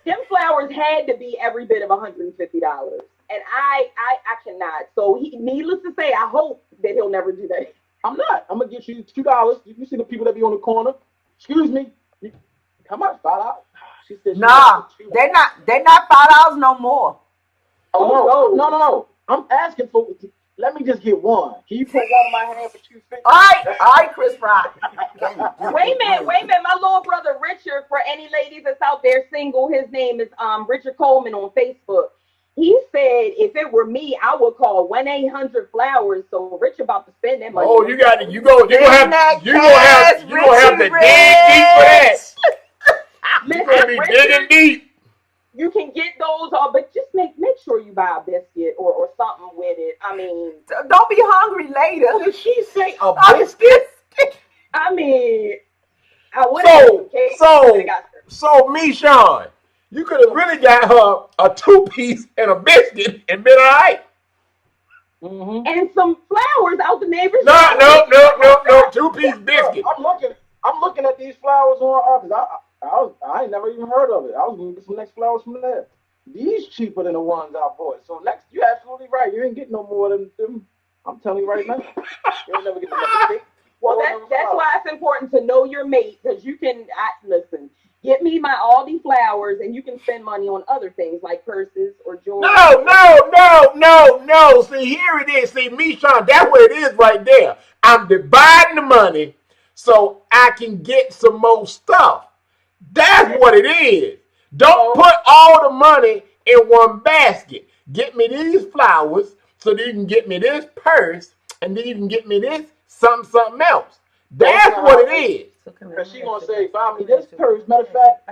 Them flowers had to be every bit of $150. And I cannot. So needless to say, I hope that he'll never do that. I'm not. I'm gonna get you $2. You see the people that be on the corner? Excuse me. How much? $5? She said nah, they're not $5 no more. Oh no. I'm asking for. Let me just get one. Can you put one in my hand for $250? All right, Chris Rock. Wait a minute. My little brother Richard, for any ladies that's out there single, his name is Richard Coleman on Facebook. He said if it were me, I would call 1-800-Flowers. So Richard about to spend that money. Oh, you gonna have to dig deep for that. You're gonna be digging deep. You can get those, but just make sure you buy a biscuit or something with it. I mean, don't be hungry later. Did she say a biscuit? I mean, I would so Michonne, you could have really got her a 2-piece and a biscuit and been all right. Mm-hmm. And some flowers out the neighbor's. No, 2-piece biscuit. I'm looking at these flowers on because I ain't never even heard of it. I was gonna get some next flowers from there. These cheaper than the ones I bought. So next, you're absolutely right. You ain't getting no more than them. I'm telling you right now. You ain't never get another cake. Well, that's why it's important to know your mate, because you can listen. Get me my Aldi flowers, and you can spend money on other things like purses or jewelry. No, no, no, no, no. See, here it is. See, me, Sean, that's what it is right there. I'm dividing the money so I can get some more stuff. That's what it is. Don't So put all the money in one basket. Get me these flowers so that you can get me this purse and then you can get me this something else. That's what it is. Because she gonna say, buy me this purse. Matter of fact,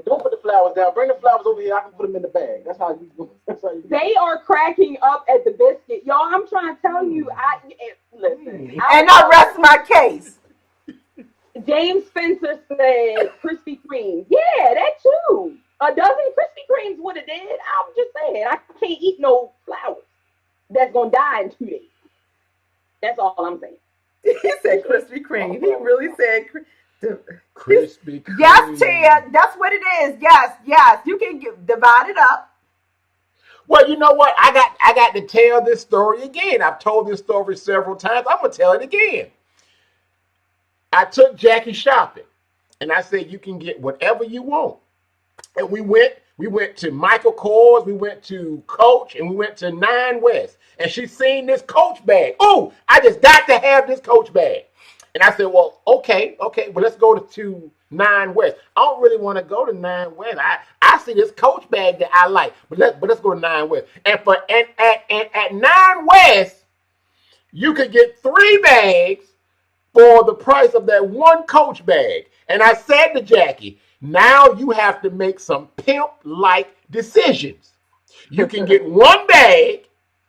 don't put the flowers down. Bring the flowers over here. I can put them in the bag. That's how you. That's how you. they are cracking up at the biscuit, y'all. I'm trying to tell you. Listen. And I rest my case. James Spencer said Krispy Kreme. Yeah, that too. A dozen Krispy Kremes would have did. I'm just saying, I can't eat no flowers that's gonna die in 2 days. That's all I'm saying. He said Krispy Kreme. He really said Krispy Kreme. Yes, Tia. That's what it is. Yes, yes. You can divide it up. Well, you know what? I got to tell this story again. I've told this story several times. I'm gonna tell it again. I took Jackie shopping, and I said you can get whatever you want. And we went to Michael Kors, we went to Coach, and we went to Nine West. And she seen this Coach bag. Oh, I just got to have this Coach bag. And I said, well, okay, well, let's go to Nine West. I don't really want to go to Nine West. I see this Coach bag that I like, but let's go to Nine West. And at Nine West, you could get 3 bags for the price of that one Coach bag. And I said to Jackie, now you have to make some pimp-like decisions. You can get 1 bag.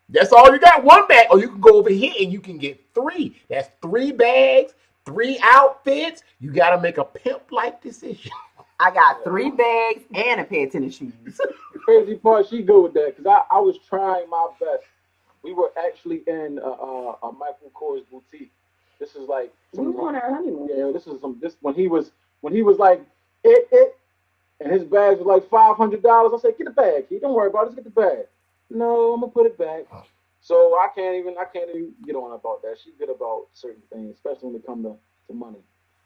That's all you got, 1 bag. Or you can go over here and you can get 3. That's 3 bags, 3 outfits. You got to make a pimp-like decision. I got 3 bags and a pair of tennis shoes. The crazy part, she go with that because I was trying my best. We were actually in a Michael Kors boutique. This is like We were on our honeymoon. Yeah, this when he was like and his bags was like $500. I said, get the bag, kid. Don't worry about it. Just get the bag. No, I'm gonna put it back. So I can't even get on about that. She's good about certain things, especially when it comes to money.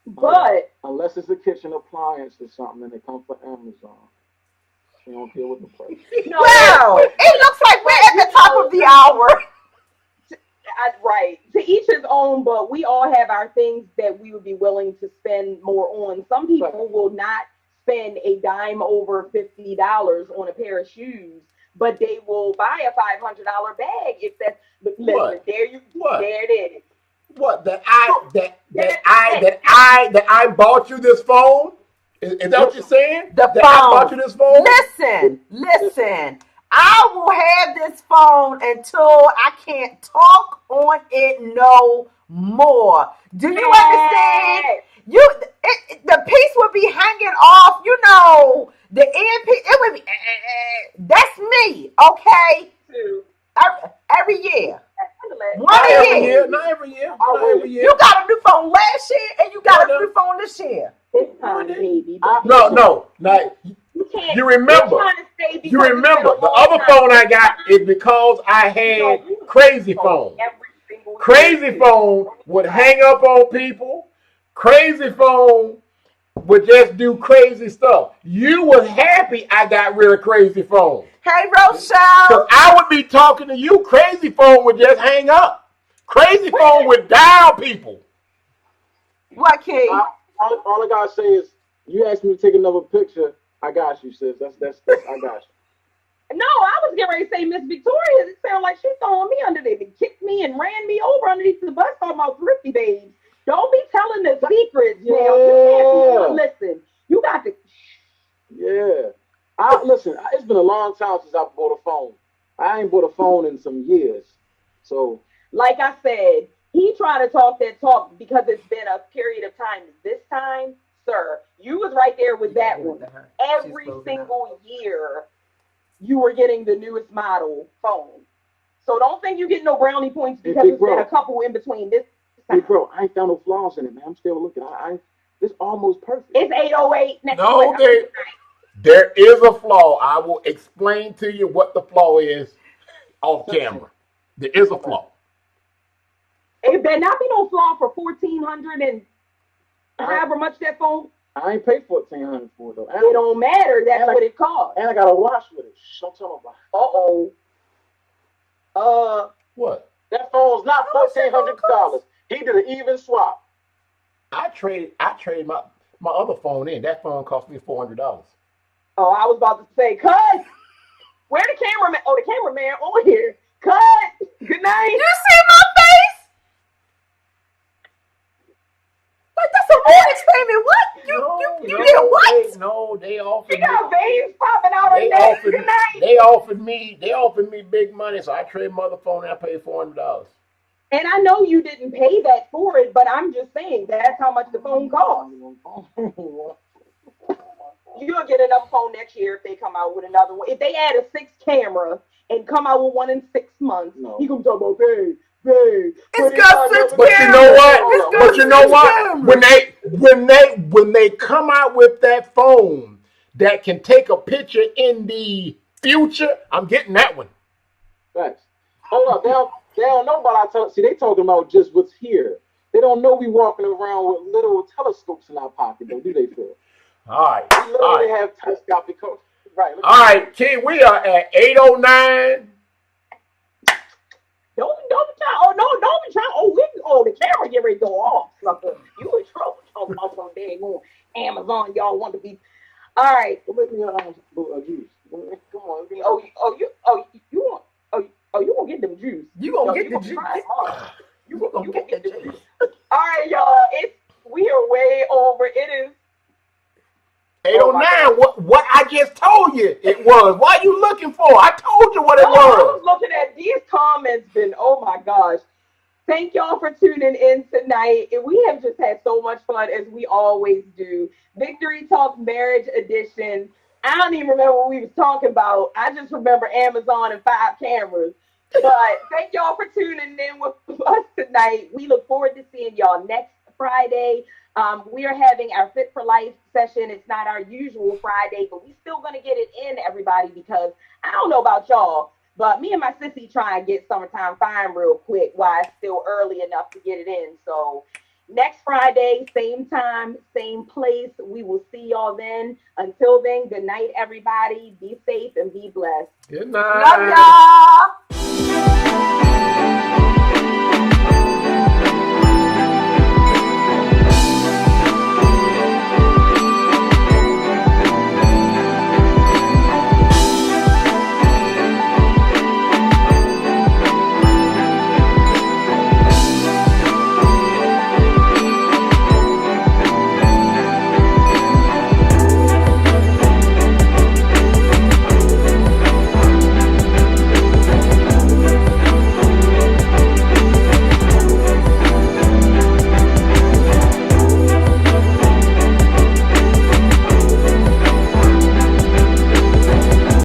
But unless it's a kitchen appliance or something and it comes from Amazon, she don't care what the price. no, Wow, it looks like we're at the top of the hour. Right. To each his own, but we all have our things that we would be willing to spend more on. Some people will not spend a dime over $50 on a pair of shoes, but they will buy a $500 bag if that's. Listen, What? there it is. What? That I bought you this phone? Is that what you're saying? The that phone. I bought you this phone? Listen. I will have this phone until I can't talk on it no more. Do you understand? The piece would be hanging off, the earpiece. It would be, that's me, okay? Every year. Not every year. You got a new phone last year and you got a new phone this year. This time, baby. No. Now, you remember the other phone I got is because I had Crazy Phone. Crazy Phone would hang up on people. Crazy Phone would just do crazy stuff. You was happy I got rid of Crazy Phone. Hey, Rochelle. Because I would be talking to you. Crazy Phone would just hang up. Crazy Phone would dial people. What, Key? All I gotta say is, you asked me to take another picture. I got you, sis. That's I got you. No, I was getting ready to say Miss Victoria. It sounded like she's throwing me under there. They kicked me and ran me over underneath the bus talking about thrifty babes. Don't be telling the secrets now. You can't listen. You got to. Yeah. Listen, it's been a long time since I bought a phone. I ain't bought a phone in some years. So, like I said, he tried to talk that talk because it's been a period of time. This time, sir, you was right there with that one. Every single year, you were getting the newest model phone. So don't think you get no brownie points because it's been a couple in between this time. Hey, bro, I ain't found no flaws in it, man. I'm still looking. It's almost perfect. It's 808 next No, there is a flaw. I will explain to you what the flaw is off camera. There is a flaw. It better not be no flaw for $1,400 and however much that phone. I ain't paid $1,400 for it though. It don't matter. That's what it costs. And I got a watch with it. Shh, don't tell nobody. What? That phone's not $1,400. He did an even swap. I traded my other phone in. That phone cost me $400. Oh, I was about to say, cut. Where the cameraman? Oh, the cameraman over here. Cut. Good night. You see my face? Like that's a mortgage payment. What? You did what? They offered You got veins popping out they her neck. offered, Good night. they offered me big money, so I traded my other phone and I paid $400. And I know you didn't pay that for it, but I'm just saying that's how much the phone costs. You'll get another phone next year if they come out with another one. If they add a 6 camera and come out with one in 6 months, you gonna talk about babe. It's got 6 But you know what? But you know what? cameras. When they come out with that phone that can take a picture in the future, I'm getting that one. Thanks. Hold up, they don't know about our see. They talking about just what's here. They don't know we walking around with little telescopes in our pocket, though, do they, Phil? All right. We literally have telescopic. Right. All right, Key. We are at 8:09. Don't be trying. Oh no, don't be trying. The camera get ready to go off. You in trouble talking about some dang on Amazon. Y'all want to be. All right. Let me juice. Come on. You gonna get them juice. You gonna get the juice. You gonna get the juice. All right, y'all. We are way over. It is 8:09. What I just told you it was. What are you looking for? I told you what it I was. was looking at these comments. Oh my gosh. Thank y'all for tuning in tonight. We have just had so much fun as we always do. Victory Talk Marriage Edition. I don't even remember what we was talking about. I just remember Amazon and 5 cameras. But thank y'all for tuning in with us tonight. We look forward to seeing y'all next Friday. We are having our Fit for Life session. It's not our usual Friday, but we still going to get it in, everybody, because I don't know about y'all, but me and my sissy try and get Summertime Fine real quick while it's still early enough to get it in. So next Friday, same time, same place. We will see y'all then. Until then, good night, everybody. Be safe and be blessed. Good night. Love y'all.